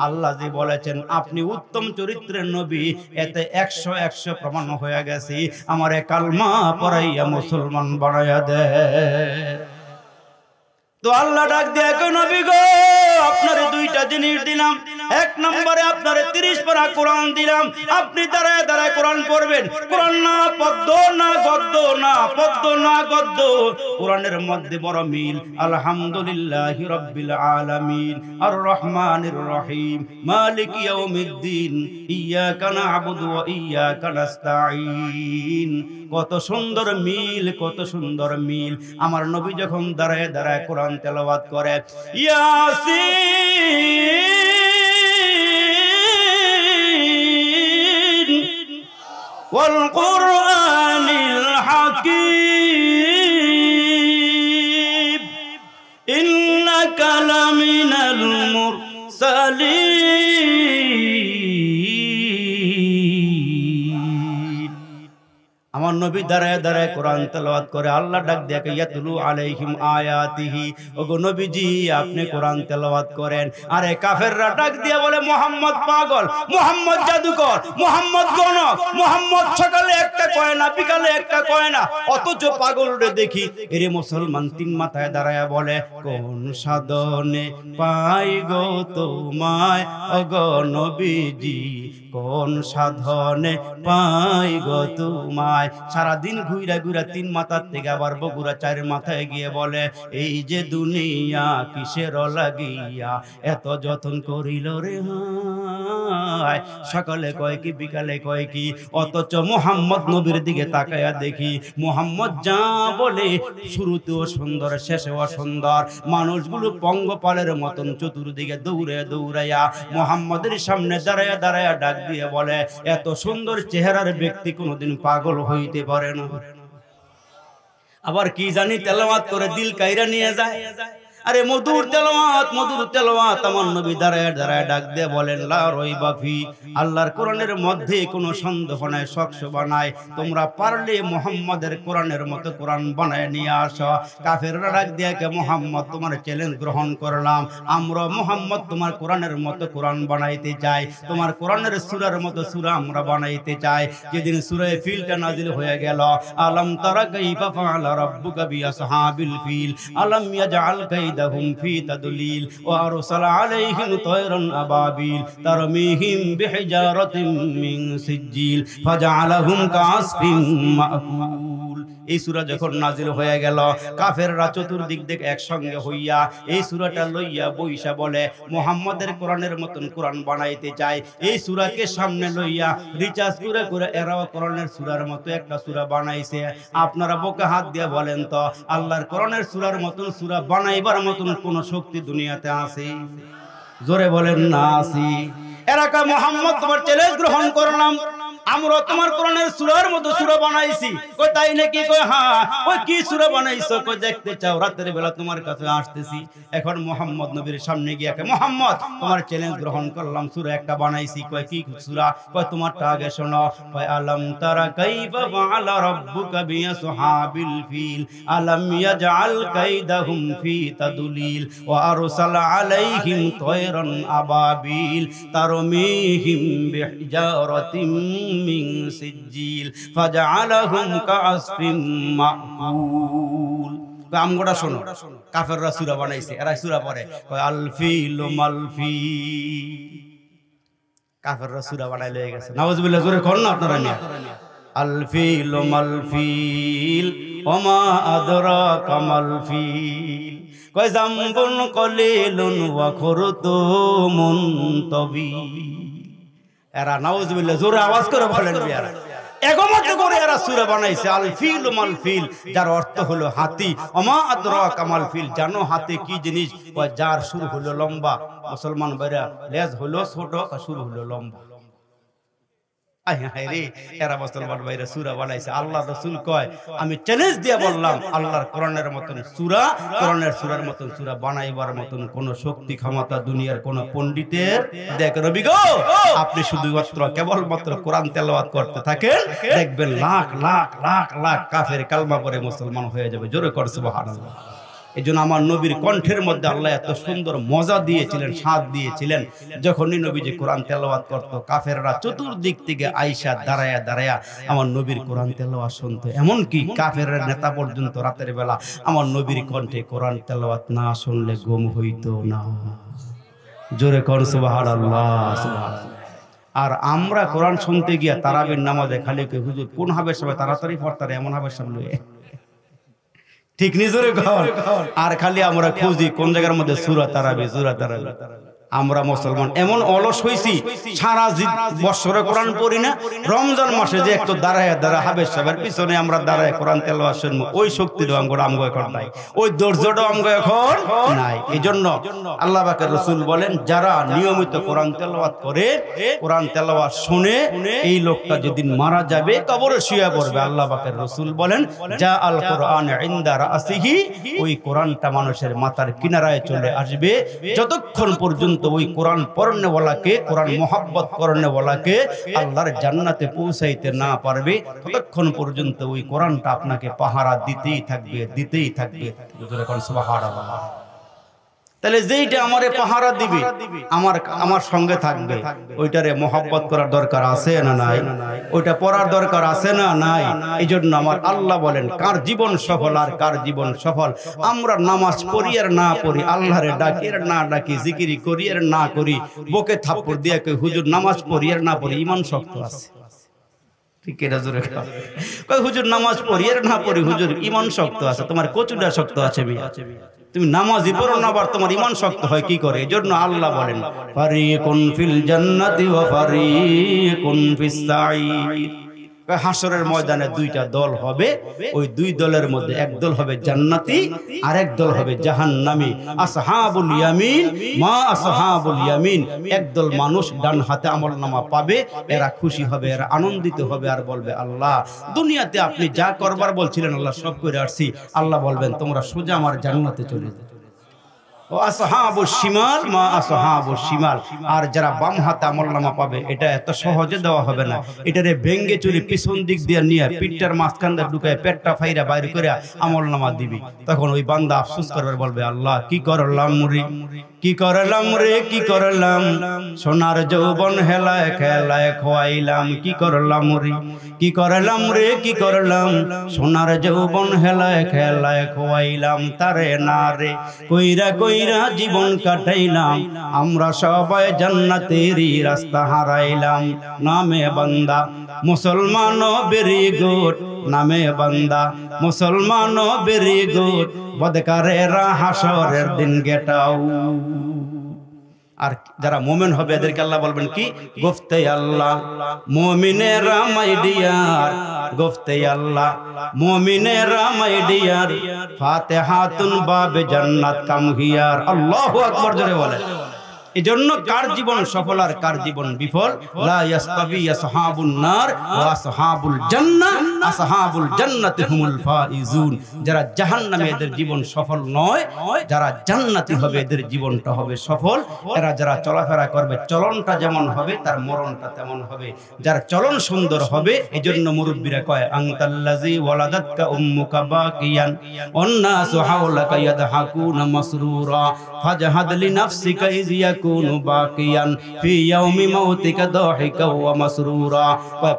আল্লাহ যে বলেছেন আপনি উত্তম চরিত্রের নবী, এতে 100 প্রমাণ হয়ে গেছে। আমার কালমা পড়াইয়া মুসলমান বানাইয়া দে। তো আল্লাহ ডাক দিয়ে কই, নবী গো, আপনারে দুইটা জিনিস দিলাম। এক নম্বরে আপনারে 30 পারা কোরআন দিলাম, আপনি দাঁড়ায় দাঁড়ায় কোরআন পড়বেন। কোরআন না পদ্য না গদ্য, না পদ্য না গদ্য, কোরআনের মধ্যে বড় মিল। আলহামদুলিল্লাহি রাব্বিল আলামিন, আর রহমানির রহিম, মালিক ইয়াউমিদ্দিন, ইয়্যাকা না'বুদু ওয়া ইয়্যাকা নাস্তাঈন। কত সুন্দর মিল, কত সুন্দর মিল। আমার নবী যখন দাঁড়ায় দাঁড়ায় কোরআন তেলাওয়াত করে, ইয়াসিন ওয়াল কুরআনিল হাকীম, ইন্নাকা লামিনাল মুরসালিন। আমার নবী দাঁড়ায় দাঁড়ায় কোরআন তেলাওয়াত করে। আল্লাহ ডাক দিয়ে ইয়াতলু আলাইহিম আয়াতিহি, ওগো নবীজি আপনি কোরআন তেলাওয়াত করেন। আরে কাফেররা ডাক দিয়ে বলে, মুহাম্মদ পাগল, মুহাম্মদ জাদুকর, মুহাম্মদ গণক, মুহাম্মদ সকালে একটা কয় না, বিকালে একটা কয় না। অথচ পাগলরে দেখি এরে মুসলমান তিন মাথায় দাঁড়ায় বলে, কোন সাধনে পাই গো তোমায় ওগো নবীজি, কোন সাধনে পাই গো তোমায়। সারাদিন ঘুরা ঘুরা তিন মাথার থেকে আবার বগুড়া চার মাথায় গিয়ে বলে, এই যে দুনিয়া কিসের লাগিয়া এত যতন করিল রে হায়। সকালে কয় কি, বিকালে কয় কি, অথচ মুহাম্মদ নবীর দিকে তাকায়া দেখি মুহাম্মদ যা বলে শুরুতেও সুন্দর, শেষেও সুন্দর। মানুষগুলো পঙ্গপালের মতন চতুর্দিকে দৌড়ে দৌড়াইয়া মুহাম্মদের সামনে দাঁড়ায়া দাঁড়ায়া ডাক দিয়ে বলে, এত সুন্দর চেহারার ব্যক্তি কোনোদিন পাগল হইতে পারে না। আবার কি জানি তেলাওয়াত করে দিল কাইরা নিয়ে যায়। আরে মধুর তেলাওয়াত, মধুর তেলাওয়াত। আমার নবী দাঁড়ায় দাঁড়ায় ডাক দিয়ে বলেন, লা রাইবা ফি, আল্লাহর কোরআনের মধ্যে কোনো সন্দেহ নাই, শকশবা নাই। তোমরা পারলে মুহাম্মাদের কোরআনের মতো কোরআন বানায় নিয়ে আসো। কাফেররা ডাক দিয়ে, কে মুহাম্মদ, তোমার চ্যালেঞ্জ গ্রহণ করলাম, আমরা মুহাম্মদ তোমার কোরআনের মতো কোরআন বানাইতে চাই, তোমার কোরআনের সূরার মতো সূরা আমরা বানাইতে চাই। যেদিন সূরা ফিলটা নাজিল হয়ে গেল, আলাম তারা কাইফা ফাআলা রাব্বুকা বিআসহাবিল ফিল, আলাম ইয়াজআল কাইদাহুম ফি তাদলিল, ওয়া আরসালা আলাইহিম তায়রান আবাবিল তারমিহিম বিহিজারাতিন মিন সিজ্জিল ফাজআলাহুম কাআসফিন মাকুল। এই সূরা যখন নাজিল হয়ে গেল, কাফেররা চতুর্দিক থেকে একসঙ্গে হইয়া এই সূরাটা লইয়া বইসা বলে, মুহাম্মদের কোরআনের মতন কোরআন বানাইতে চায়। এই সূরাকে সামনে লইয়া রিচার্জ করে করে এরাও কোরআনের সূরার মতো একটা সূরা বানাইছে। আপনারা বুকে হাত দিয়ে বলেন তো, আল্লাহর কোরআনের সূরার মতন সূরা বানাইবার মতন কোন শক্তি দুনিয়াতে আছে? জোরে বলেন না আছে। এরা কয়, মুহাম্মদ তোমার চ্যালেঞ্জ গ্রহণ করলাম, আমরা তোমার কোরআনের সূরার মতো সূরা বানাইছি। কই তাই নাকি? কই হ্যাঁ। কই কি সূরা বানাইছো? কই দেখতে চাও, রাতের বেলা তোমার কাছে আসতেছি। এখন মুহাম্মদ নবীর সামনে গিয়ে কে, মুহাম্মদ তোমার চ্যালেঞ্জ গ্রহণ করলাম, সূরা একটা বানাইছি। কই কি সূরা? কই তোমারটা আগে শোনো। কই আলাম তারা কাইফা ফাআলা রাব্বুকা বিআসহাবিল ফিল, আলাম ইয়াজআল কাইদাহুম ফি তাদলিল, ওয়া আরসালা আলাইহিম তায়রান আবাবিল তারমিহিম বিহিজারাতিন মিন সিজিল ফাজআলাহুম কাআসফিম মাকুল। আমগোটা শোনো, কাফেররা সূরা বানাইছে, এরা সূরা পড়ে কয় আল ফিল মালফিল। কাফেররা সূরা বানাই লয়ে গেছে, নাউজুবিল্লাহ, জোরে কোন না আপনারা নিয়া। আল ফিল মালফিল ওমা আদরাকা মালফিল, কয় জামবুন কলিলুন ওয়া খুরতুমুন তাবিল। এরা নাউজুবিল্লাহ জোরে আওয়াজ করে বলেন বিয়ারা, একমত করে এরা সূরা বানাইছে আল ফিল মালফিল, যার অর্থ হলো হাতি। ওমা আদরাকা মালফিল, জানো হাতি কি জিনিস? কয় যার শুরু হলো লম্বা। মুসলমান ভাইরা, লেজ হলো ছোট, শুরু হলো লম্বা। এরা মুসলমান ভাইরা সূরা বানাইছে। আল্লাহ রাসূল কয় আমি চ্যালেঞ্জ দিয়ে বললাম, আল্লাহর কোরআনের মতন সূরা, কোরআনের সূরার মতন সূরা বানাইবার মতন কোন শক্তি ক্ষমতা দুনিয়ার কোন পণ্ডিতের দেখ নবী গো, আপনি শুধুমাত্র কেবলমাত্র কোরআন তেলাওয়াত করতে থাকেন, দেখবেন লাখ লাখ লাখ লাখ কাফের কালমা পড়ে মুসলমান হয়ে যাবে। জোরে কর সুবহানাল্লাহ। এই জন্য আমার নবীর কণ্ঠের মধ্যে আল্লাহ এত সুন্দর মজা দিয়েছিলেন, স্বাদ দিয়েছিলেন। যখনই নবীজি কোরআন তেলাওয়াত করতো, কাফেররা চতুর্দিক থেকে আইসা দাঁড়ায়া দাঁড়ায়া আমার নবীর কোরআন তেলাওয়াত শুনতো। এমনকি কাফেরের নেতা পর্যন্ত রাতের বেলা আমার নবীর কণ্ঠে কোরআন তেলাওয়াত না শুনলে ঘুম হইতো না। জোরে কর সুবহানাল্লাহ, সুবহানাল্লাহ। আর আমরা কোরআন শুনতে গিয়া তারাবির নামাজে খালি হুজুর কোন হাবের সবাই তাড়াতাড়ি পড়তারে, এমন হাবের সামনে ঠিক নিজরে ঘর। আর খালি আমরা খুঁজি কোন জায়গার মধ্যে সূরা তারাবি, সূরা তারাবি। আমরা মুসলমান এমন অলস হইছি, সারা বছরে কোরআন পড়ি না, রমজান মাসে যে একটু দাঁড়ায় দাঁড়ায় হাবের সাহেবের পিছনে আমরা দাঁড়ায় কোরআন তেলাওয়াত শুনবো, ওই শক্তিটাও আমগো এখন নাই, ওই ধৈর্যটাও আমগো এখন নাই। এই জন্য আল্লাহ পাকের রাসূল বলেন, যারা নিয়মিত কোরআন তেলাওয়াত করে, কোরআন তেলাওয়াত শুনে, এই লোকটা যেদিন মারা যাবে কবরে শুয়ে পড়বে, আল্লাহ পাকের রাসূল বলেন যা আল কোরআন ইনদা রাসিহি, ওই কোরআনটা মানুষের মাথার কিনারায় চলে আসবে। যতক্ষণ পর্যন্ত ওই কোরআন পড়নেওয়ালাকে, কোরআন মোহাব্বত করনেওয়ালাকে আল্লাহর জান্নাতে পৌঁছাইতে না পারবে, ততক্ষণ পর্যন্ত ওই কোরআনটা আপনাকে পাহারা দিতেই থাকবে, দিতেই থাকবে। সুবহানাল্লাহ। তাহলে যেইটা আমারে পাহারা দিবে, আমার সঙ্গে থাকবে, ওইটারে মোহাব্বত করার দরকার আছে না নাই? ওইটা পড়ার দরকার আছে না নাই? এই জন্য আমার আল্লাহ বলেন কার জীবন সফল আর কার জীবন সফল। আমরা নামাজ পড়ি আর না পড়ি, আল্লাহরে ডাকি আর না ডাকি, জিকিরি করি আর না করি, বুকে থাপ্পড় দিয়ে কই হুজুর নামাজ পড়ি আর না পড়ি, ঈমান শক্ত আছে। ঠিক এটা জোরে কই হুজুর নামাজ পড়ি আর না পড়ি, হুজুর ঈমান শক্ত আছে। তোমার কচুটা শক্ত আছে মিয়া, তুমি নামাজই পড়ো না, আবার তোমার ঈমান শক্ত হয় কি করে? এজন্য আল্লাহ বলেন ফারিকুন ফিল জান্নাতি ওয়া ফারিকুন ফিস সাঈর। হাসরের ময়দানে দুইটা দল হবে, ওই দুই দলের মধ্যে এক দল হবে জান্নাতি আর এক দল হবে জাহান্নামী। আসহাবুল ইয়ামিন মা আসহাবুল ইয়ামিন, একদল মানুষ ডান হাতে আমলনামা পাবে, এরা খুশি হবে, এরা আনন্দিত হবে আর বলবে আল্লাহ দুনিয়াতে আপনি যা করবার বলছিলেন আল্লাহ সব করে আসছি। আল্লাহ বলবেন তোমরা সোজা আমার জান্নাতে চলে যাও। ও আসহাবুশ শিমাল মা আসহাবুশ শিমাল, আর যারা বাম হাতে আমলনামা পাবে, এটা এত সহজে দেওয়া হবে না, এটারে ভেঙ্গে চুরি পিছন দিক দিয়ে নিয়ে পিঠটার মাঝখানটা ঢুকায় পেটটা ফাইরা বাইরে করে আমলনামা দিবি। তখন ওই বান্দা আফসোস করবে, বলবে আল্লাহ কি করলাম রে, কি করলাম রে, কি করলাম, সোনার যৌবন হেলায় খেলায় খোয়াইলাম, কি করলাম রে, কি করলাম রে, কি করলাম, সোনার যৌবন হেলায় খেলায় খোয়াইলাম, তারে না রে কইরা কইরা জীবন কাটাইলাম, আমরা সবাই জান্নাতেরই রাস্তা হারাইলাম। নামে বান্দা মুসলমান ভেরি গুড, নামে বান্দা মুসলমান ভেরি গুড, বদকারেরা হাসরের দিন গেটাও। আর যারা মোমেন হবে এদেরকে আল্লাহ বলবেন কি, গফতে আল্লাহ মুমিনেরা my dear, গফতে Allah মুমিনেরা my dear, ফাতিহাতুন বাবে জান্নাত কাম হিয়ার। আল্লাহু আকবার জোরে বলেন। এজন্য কার জীবন সফল আর কার জীবন বিফল, লা ইয়াসতাবি আসহাবুন নার ওয়া আসহাবুল জান্নাহ, আসহাবুল জান্নাতি হুমুল ফাইজুন। যারা জাহান্নামে এদের জীবন সফল নয়, যারা জান্নাতি হবে এদের জীবনটা হবে সফল। এরা যারা চলাফেরা করবে, চলনটা যেমন হবে তার মরণটা তেমন হবে। যার চলন সুন্দর হবে, এজন্য মুরব্বিরা কয় আনতাল্লাযী ওয়ালাদাতকা উম্মুকা বাকিয়ান ওয়ান্নাসু হাওলাকা ইয়াদহাকুনা মাসরুরা ফাজহাদ লিনাফসিকা ইযিয়া ইয়াকুনু বাকিয়ান ফি ইয়াউমি মাউতিকা দাহিকা ওয়া মাসরুরা।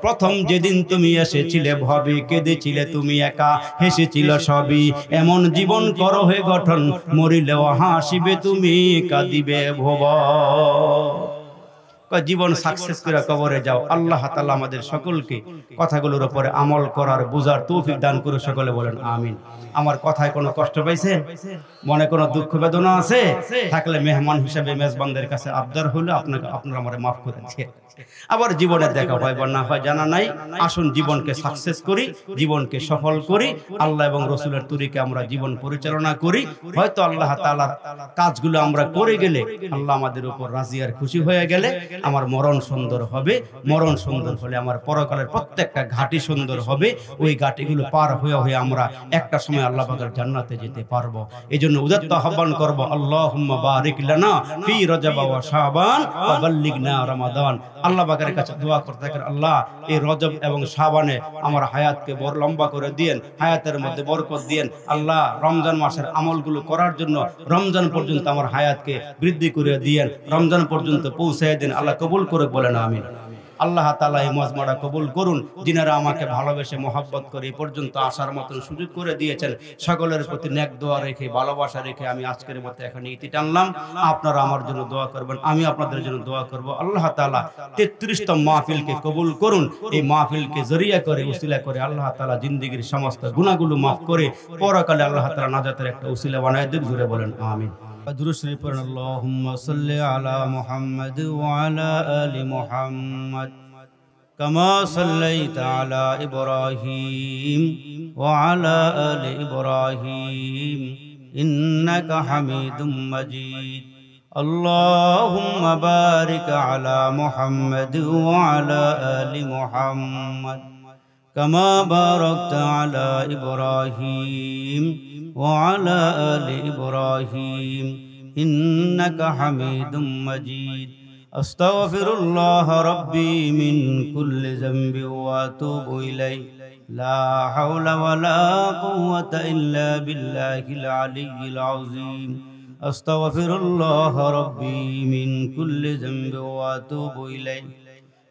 প্রথম যেদিন তুমি এসেছিলে ভবে কেঁদেছিলে তুমি একা, হেসেছিল সবই, এমন জীবন করো হে গঠন, মরিলেও হাসিবে তুমি কাঁদিবে ভব। জীবন সাকসেস করে কবরে যাও। আল্লাহ তাআলা আমাদের সকলকে কথাগুলোর উপরে আমল করার বুঝার তৌফিক দান করে সকলে বলেন আমিন। আমার কথায় কোনো কষ্ট পাইছেন, মনে কোনো দুঃখ বেদনা আছে থাকলে মেহমান হিসেবে মেজবানদের কাছে আবদার হলো আপনারা আমারে মাফ করে দিন। আবার জীবনে দেখা হয় বা না হয় জানা নাই, আসুন জীবনকে সাকসেস করি, জীবনকে সফল করি, আল্লাহ এবং রসুলের তরিকে আমরা জীবন পরিচালনা করি। হয়তো আল্লাহ তাআলার কাজগুলো আমরা করে গেলে আল্লাহ আমাদের উপর রাজি আর খুশি হয়ে গেলে আমার মরণ সুন্দর হবে, মরণ সুন্দর হলে আমার পরকালের প্রত্যেকটা ঘাটি সুন্দর হবে। ওই ঘাটিগুলো পার হয়ে হয়ে আমরা একটা সময় আল্লাহ পাকের জান্নাতে যেতে পারবো। এইজন্য উদাত্ত আহ্বান করব, আল্লাহুম্মা বারিক লানা ফি রজব ওয়া শাবান ওয়া বাল্লিগনা রমাদান। আল্লাহ পাকের কাছে দোয়া করতে থাকেন, আল্লাহ এই রজব এবং শাবানে আমার হায়াতকে বড় লম্বা করে দিয়েন, হায়াতের মধ্যে বরকত দিয়েন। আল্লাহ রমজান মাসের আমলগুলো করার জন্য রমজান পর্যন্ত আমার হায়াতকে বৃদ্ধি করে দিয়েন, রমজান পর্যন্ত পৌঁছে দেন। আল্লাহ কবুল করে বলেন আমিন। আল্লাহ তাআলা এই মজমাটা কবুল করুন। যিনারা আমাকে ভালোবেসে মহব্বত করে এই পর্যন্ত আসার মতো সুযোগ করে দিয়েছেন, সকলের প্রতি নেক দোয়া রেখে ভালোবাসা রেখে আমি আজকের মতো এখানে ইতি টানলাম। আপনারা আমার জন্য দোয়া করবেন, আমি আপনাদের জন্য দোয়া করব। আল্লাহ তাআলা 33তম মাহফিলকে কবুল করুন। এই মাহফিলকে জরিয়া করে উসিলা করে আল্লাহ তাআলা জিন্দেগীর সমস্ত গুনাহগুলো মাফ করে পরকালে আল্লাহ তাআলা নাজাতের একটা উসিলা বানায় দেন। জোরে বলেন আমিন। দুরূদ শরীফ পড়ুন। আল্লাহুম্মা সাল্লি আলা মুহাম্মাদ ওয়া আলা আলি মুহাম্মাদ কামা সাল্লাইতা আলা ইব্রাহিম ওয়া আলা আলি ইব্রাহিম ইন্নাকা হামিদুম মাজিদ। আল্লাহুম্মা বারিক আলা মুহাম্মাদ ওয়া আলা আলি মুহাম্মাদ কামা বারাকতা আলা ইব্রাহিম وعلى آل إبراهيم إنك حميد مجيد. أستغفر الله ربي من كل ذنب وأتوب إليه. لا حول ولا قوة إلا بالله العلي العظيم. أستغفر الله ربي من كل ذنب وأتوب إليه.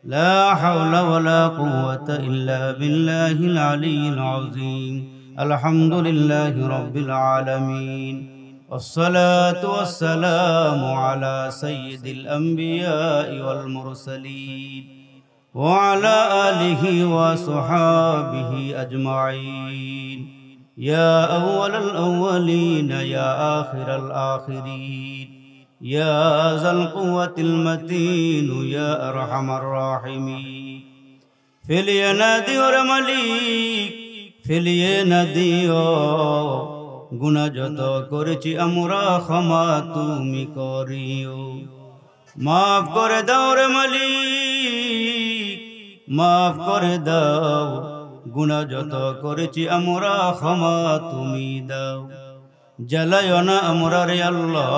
لا حول ولا قوة إلا بالله العلي العظيم. الحمد لله رب العالمين، والصلاة والسلام على سيد الأنبياء والمرسلين وعلى آله وصحابه أجمعين. يا أول الأولين يا آخر الآخرين يا ذا القوة المتين يا أرحم الراحمين. ফেলিয়ে না দিও রে মালিক, ফেলিয়ে না দিও, গুনাহ যত করেছি আমরা ক্ষমা তুমি করিও। মাফ করে দাও রে মালিক, মাফ করে দাও, গুনাহ যত করেছি আমরা ক্ষমা তুমি দাও। জ্বালায়ও না আমরা রে আল্লাহ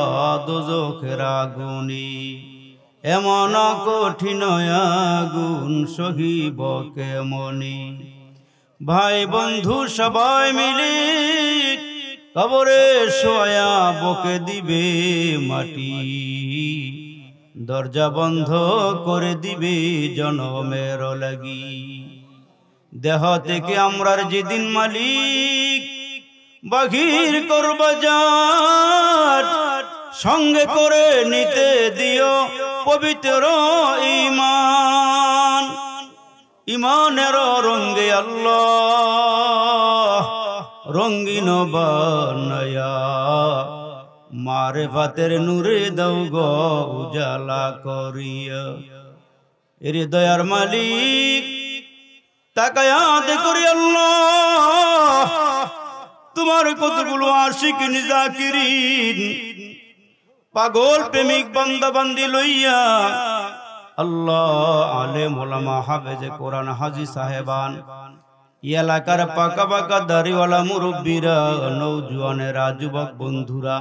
দোজখের আগুনে, এমন কঠিন আগুন সহিব কেমনে। ভাই বন্ধু সবাই মিলে কবরে শোয়া বকে দিবে মাটি, দরজা বন্ধ করে দিবে জনমের লাগি। দেহ থেকে আমরার যেদিন মালিক বাহির করবা যার, সঙ্গে করে নিতে দিও পবিত্র ঈমান। ইমানের রঙে আল্লাহ রঙিন বানায়া, মারিফাতের নূরে দাও গো উজালা করিয়া। এরে দয়ার মালিক তাকায়াত করি আল্লাহ, তোমার কতগুলো আশিক নিজাকিরিন পাগল প্রেমিক বান্দা বান্দি লইয়া আল্লাহ আলেম ওলামা হাফেজে কোরআন হাজী সাহেবান, এলাকার পাকা পাকা দাড়িওয়ালা মুরব্বীরা, নৌজওয়ানেরা, যুবক বন্ধুরা,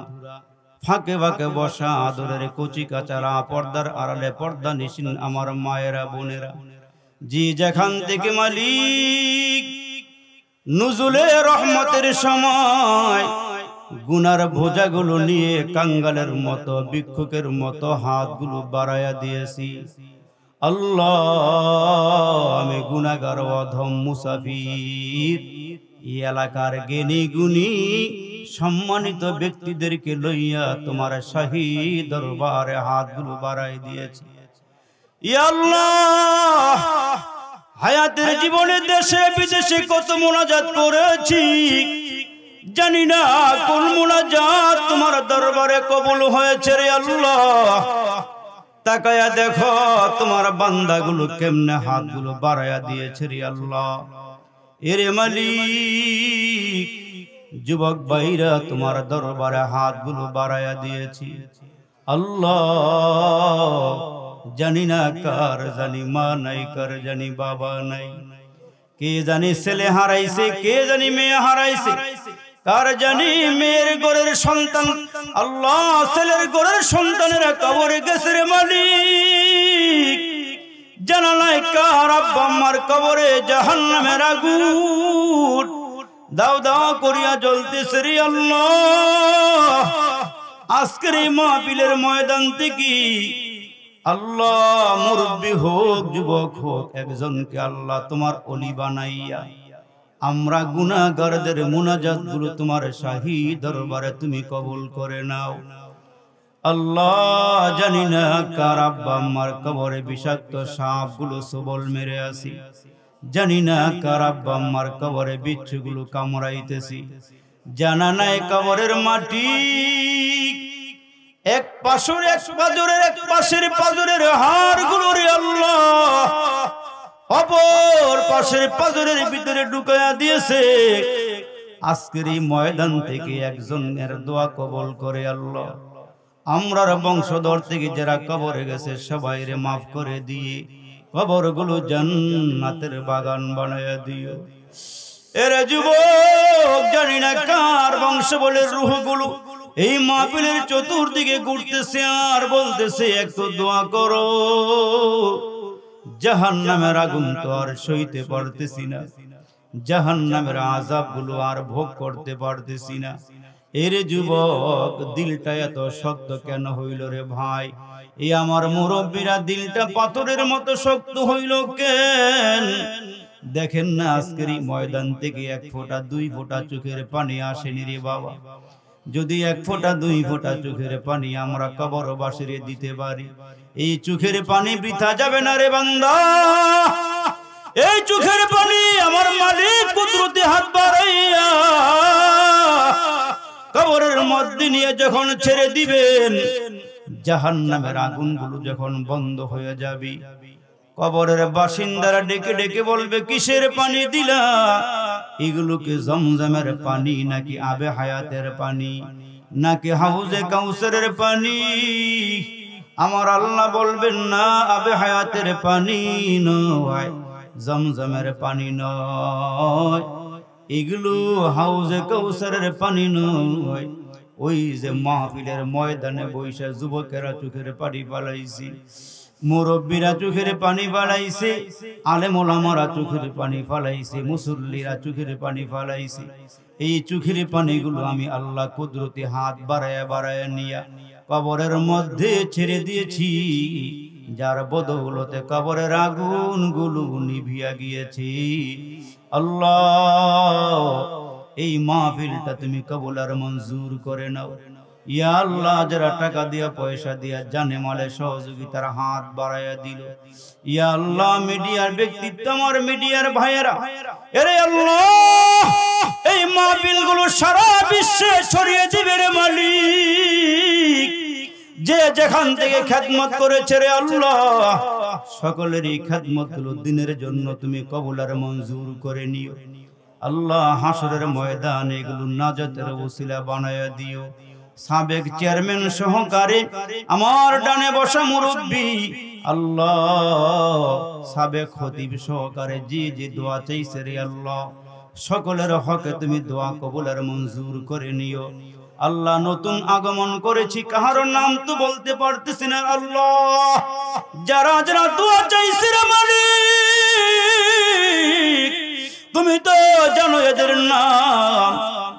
ফাঁকে ফাঁকে বসা আদরের কচি কাচারা, পর্দার আড়ালে পর্দা নিশিন আমার মায়েরা বোনেরা, জি যেখান থেকে মালিক নুজুলে রহমতের সময় গুনার বোঝাগুলো নিয়ে কাঙ্গালের মতো ভিক্ষুকের মতো হাতগুলো বাড়াইয়া দিয়েছি। আল্লাহ, আমি গুনাহগার অধম মুসাফির, এই এলাকার জ্ঞানী গুণী সম্মানিত ব্যক্তিদেরকে লইয়া তোমার শাহী দরবারে হাতগুলো বাড়াই দিয়েছি। ইয়া আল্লাহ, হায়াতের জীবনে দেশে বিদেশে কত মুনাজাত করেছি, জানি না কোন মুনাজাত তোমার দরবারে কবুল হয়েছে রে আল্লাহ। তাকায়া দেখো তোমার বান্দাগুলো কেমনে হাতগুলো বাড়াইয়া দিয়েছে রে আল্লাহ। এরে মালিক, যুবক ভাইরা তোমার দরবারে হাতগুলো বাড়াইয়া দিয়েছি। আল্লাহ, জানি না কার জানি মা নাই, কার জানি বাবা নাই, কে জানি ছেলে হারাইছে, কে জানি মেয়ে হারাইছে, কার জানি মেয়ের ঘরের সন্তান, আল্লাহ ছেলের ঘরের সন্তানেরা কবরে গেছে রে মালিক। জানা নাই কার আব্বা আম্মার কবরে জাহান্নামের আগুন দাও দাও করিয়া জ্বলতেছে রে আল্লাহ। আজকের এই মাহফিলের ময়দান থেকে আল্লাহ, মুরব্বী হোক যুবক হোক, একজনকে আল্লাহ তোমার ওলি বানাইয়া আমরা গুনাহগারদের মুনাজাত গুলো তোমার শাহী দরবারে তুমি কবুল করে নাও। আল্লাহ, জানি না কার আব্বা আম্মার কবরে বিষাক্ত সাপ গুলো সবল মেরে আসি, জানি না কার আব্বা আম্মার কবরে বিচ্ছুগুলো কামড়াইতেছি, জানা নাই কবরের মাটি এক পাশের এক পাজরের এক পাশের পাজরের হাড়গুলো রে আল্লাহ অপর পাশের পাজরের ভিতরে ঢুকাইয়া দিয়েছে। আজকের এই ময়দান থেকে একজনের দোয়া কবুল করে আল্লাহ। আমরার বংশধর থেকে যারা কবরে গেছে সবাইরে মাফ করে দিয়ে কবরগুলো জান্নাতের বাগান বানাইয়া দিও। এরে যুবক, জানি না কার বংশ বলে রূহগুলো এই মাহফিলের চতুর্দিকে ঘুরতেছে আর বলতেছে একটু দোয়া করো। জাহান্নামের আগুন তো আর সইতে পারতেছি না, জাহান্নামের আযাব গুলো আর ভোগ করতে পারতেছি না। এরে যুবক, দিলটা এত শক্ত কেন হইল রে ভাই? এই আমার মুরব্বীরা দিলটা পাথরের মতো শক্ত হইল কেন? দেখেন না আজকের এই ময়দান থেকে এক ফোঁটা দুই ফোঁটা চোখের পানি আসেনি রে বাবা। যদি এক ফোঁটা দুই ফোঁটা চোখের পানি আমরা কবরবাসীরে দিতে পারি, এই চোখের পানি বৃথা যাবে না রে বান্দা। এই চোখের পানি আমার মালিক কুদরতি হাত বাড়াইয়া কবরের মধ্যে নিয়ে যখন ছেড়ে দিবেন, জাহান্নামের আগুনগুলো যখন বন্ধ হয়ে যাবে, কবরের বাসিন্দারা ডেকে ডেকে বলবে কিসের পানি দিলা? এগুলোকে জমজমের পানি নাকি আবে হায়াতের পানি নাকি হাউজে কাউসারের পানি? আমার আল্লাহ বলবেন না, আবে হায়াতের পানি নয়, জমজমের পানি নয়, এগুলো হাউজে কাউসারের পানি নয়। ওই যে মাহফিলের ময়দানে বৈশা যুবকেরা চোখের পানি ফালাইছি, মুরব্বীরা চোখের পানি ফালাইছে, আলেম ওলামারা চোখের পানি ফালাইছে, মুসল্লিরা চোখের পানি ফালাইছে। এই চোখের পানিগুলো আমি আল্লাহ কুদরতি হাত বাড়ায়া বাড়ায়া নিয়া কবরের মধ্যে ছেড়ে দিয়েছি, যার বদৌলতে কবরের আগুনগুলো নিভিয়া গিয়েছে। আল্লাহ, এই মাহফিলটা তুমি কবুল আর মঞ্জুর করে নাও। ইয়া আল্লাহ, যারা টাকা দিয়া পয়সা দিয়া জানে মালে সহযোগিতার হাত বাড়াইয়া দিল, ইয়া আল্লাহ মিডিয়ার ব্যক্তিত্ব, আমার মিডিয়ার ভাইয়েরা, এরে আল্লাহ এই মাহফিলগুলো সারা বিশ্বে ছড়িয়ে দিবে রে মালিক। যে যেখান থেকে খেদমত করেছে রে আল্লাহ, সকলেরই খেদমতগুলো দিনের জন্য তুমি কবুল আর মঞ্জুর করে নিও। আল্লাহ, হাসরের ময়দানে এগুলো নাজাতের ওসিলা বানায়া দিও। সাবেক চেয়ারম্যান সহকারে আমার ডানে বসা মুরব্বী, আল্লাহ সাবেক খতিব সহকারে যে দোয়া চাইছে রে আল্লাহ, সকলের হকে তুমি দোয়া কবুল আর মঞ্জুর করে নিও। আল্লাহ, নতুন আগমন করেছি, কাহার নাম তো বলতে পারতেছি না আল্লাহ, যারা যারা দোয়া চাইছে রে মালিক তুমি তো জানো এদের নাম।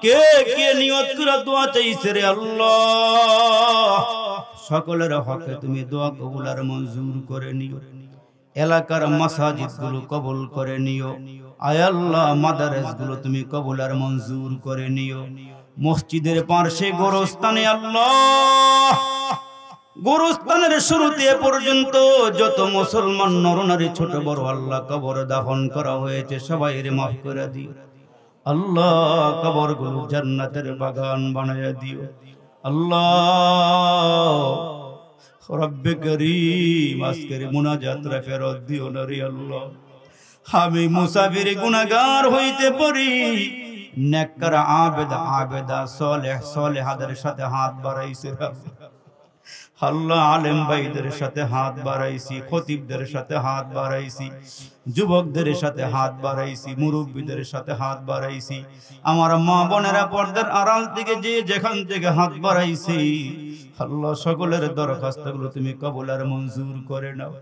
কে কে নিয়ত করে দোয়া চাইছে রে আল্লাহ, সকলের হকে তুমি দোয়া কবুল আর মঞ্জুর করে নিও। এলাকার মাসাজিদ গুলো কবুল করে নিও। আয় আল্লাহ, মাদারেস গুলো তুমি কবুল আর মঞ্জুর করে নিও। মসজিদের পার্শ্বে গোরস্থানে আল্লাহ, গোরস্থানের শুরুতে পর্যন্ত যত মুসলমান নরনারী ছোট বড় আল্লাহ কবর দাফন করা হয়েছে সবাই এর মাফ করে দিও আল্লাহ। কবর গুলো জান্নাতের বাগান বানায়া দিও আল্লাহ। রব্বে করিম, আজকের মুনাজাতরা ফেরত দিও না রে আল্লাহ। আমি মুসাফির গুনাহগার হইতে পারি, নেককার আবেদ আবেদা সালেহ সালেহাদের সাথে হাত বাড়াইছে আল্লাহ। আলেম ভাইদের সাথে হাত বাড়াইছি, খতিবদের সাথে হাত বাড়াইছি, যুবকদের সাথে হাত বাড়াইছি, মুরব্বীদের সাথে হাত বাড়াইছি। আমার মা বোনেরা পর্দার আড়াল থেকে যে যেখান থেকে হাত বাড়াইছি আল্লাহ, সকলের দরখাস্তগুলো তুমি কবুল আর মঞ্জুর করে নাও।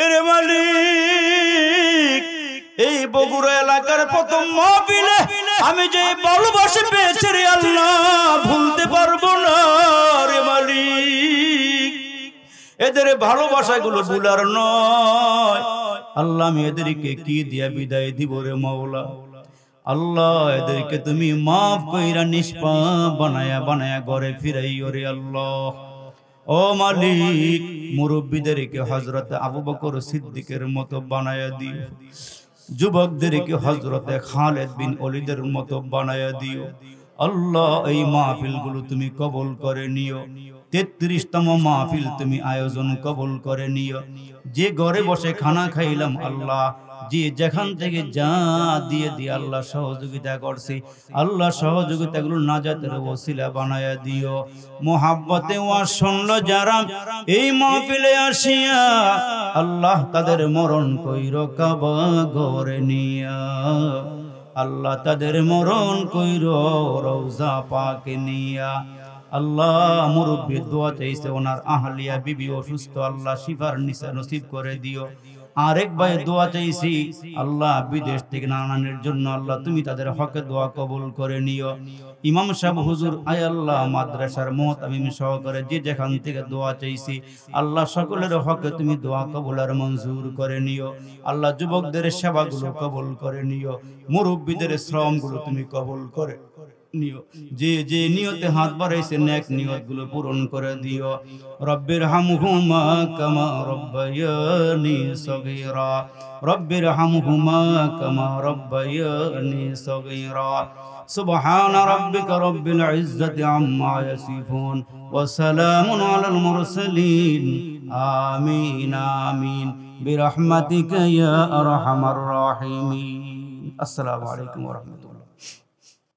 এরে মালিক, এই বগুড়া এলাকার প্রথম মাহফিলে আমি যে ভালোবাসা পেয়েছি রে আল্লাহ, ভুলতে পারবো না রে মালিক। এদের ভালোবাসাগুলো ভুলার নয় আল্লাহ। আমি এদেরকে কি দিয়া বিদায় দিব রে মাওলা আল্লাহ। এদেরকে তুমি মাফ কইরা নিষ্পাপ বানায়া বানায়া ঘরে ফিরাইও রে আল্লাহ। ও মালিক, মুরব্বীদেরকে হযরত আবু বকর সিদ্দিকের মতো বানায়া দিও, যুবকদেরকে হযরতে খালিদ বিন ওলীদের মতো বানায়া দিও আল্লাহ। এই মাহফিলগুলো তুমি কবুল করে নিও। 33তম মাহফিল তুমি আয়োজন কবুল করে নিও। যে ঘরে বসে খানা খাইলাম আল্লাহ, যে যেখান থেকে যা দিয়ে দিয়ে আল্লাহ সহযোগিতা করছে আল্লাহ, সহযোগিতাগুলো নাজাতের ওসিলা বানায়া দিও। মোহাব্বতে ওয়াজ শুনলো যারা এই মাহফিলে আসিয়া আল্লাহ, তাদের মরণ কইরো কাবা ঘরে নিয়া আল্লাহ, তাদের মরণ কইরো রওজা পাকে নিয়া আল্লাহ। মুরব্বী দোয়া চাইছে, ওনার আহলিয়া বিবি অসুস্থ আল্লাহ, শিফার নিশা নসিব করে দিও। আরেক ভাই দোয়া চাইছি আল্লাহ, বিদেশ থেকে নানানের জন্য আল্লাহ, তুমি তাদের হকে দোয়া কবুল করে নিও। ইমাম সাহেব হুজুর আয় আল্লাহ, মাদ্রাসার মুহতামিম সহকারে যে যেখান থেকে দোয়া চাইছি আল্লাহ, সকলের হকে তুমি দোয়া কবুল আর মঞ্জুর করে নিও আল্লাহ। যুবকদের সেবাগুলো কবুল করে নিও, মুরব্বীদের শ্রমগুলো তুমি কবুল করে নিও। যে যে নিয়তে হাত বাড়াইছে নেক নিয়তগুলো পূরণ করে দিও। রব্বির হামহুমা কামা রব্বায়ানি সগীরা, রব্বির হামহুমা কামা রব্বায়ানি সগীরা। سبحان ربك رب العزة عما يصفون وسلام على المرسلين آمين آمين برحمتك يا أرحم الراحمين. السلام عليكم ورحمة الله.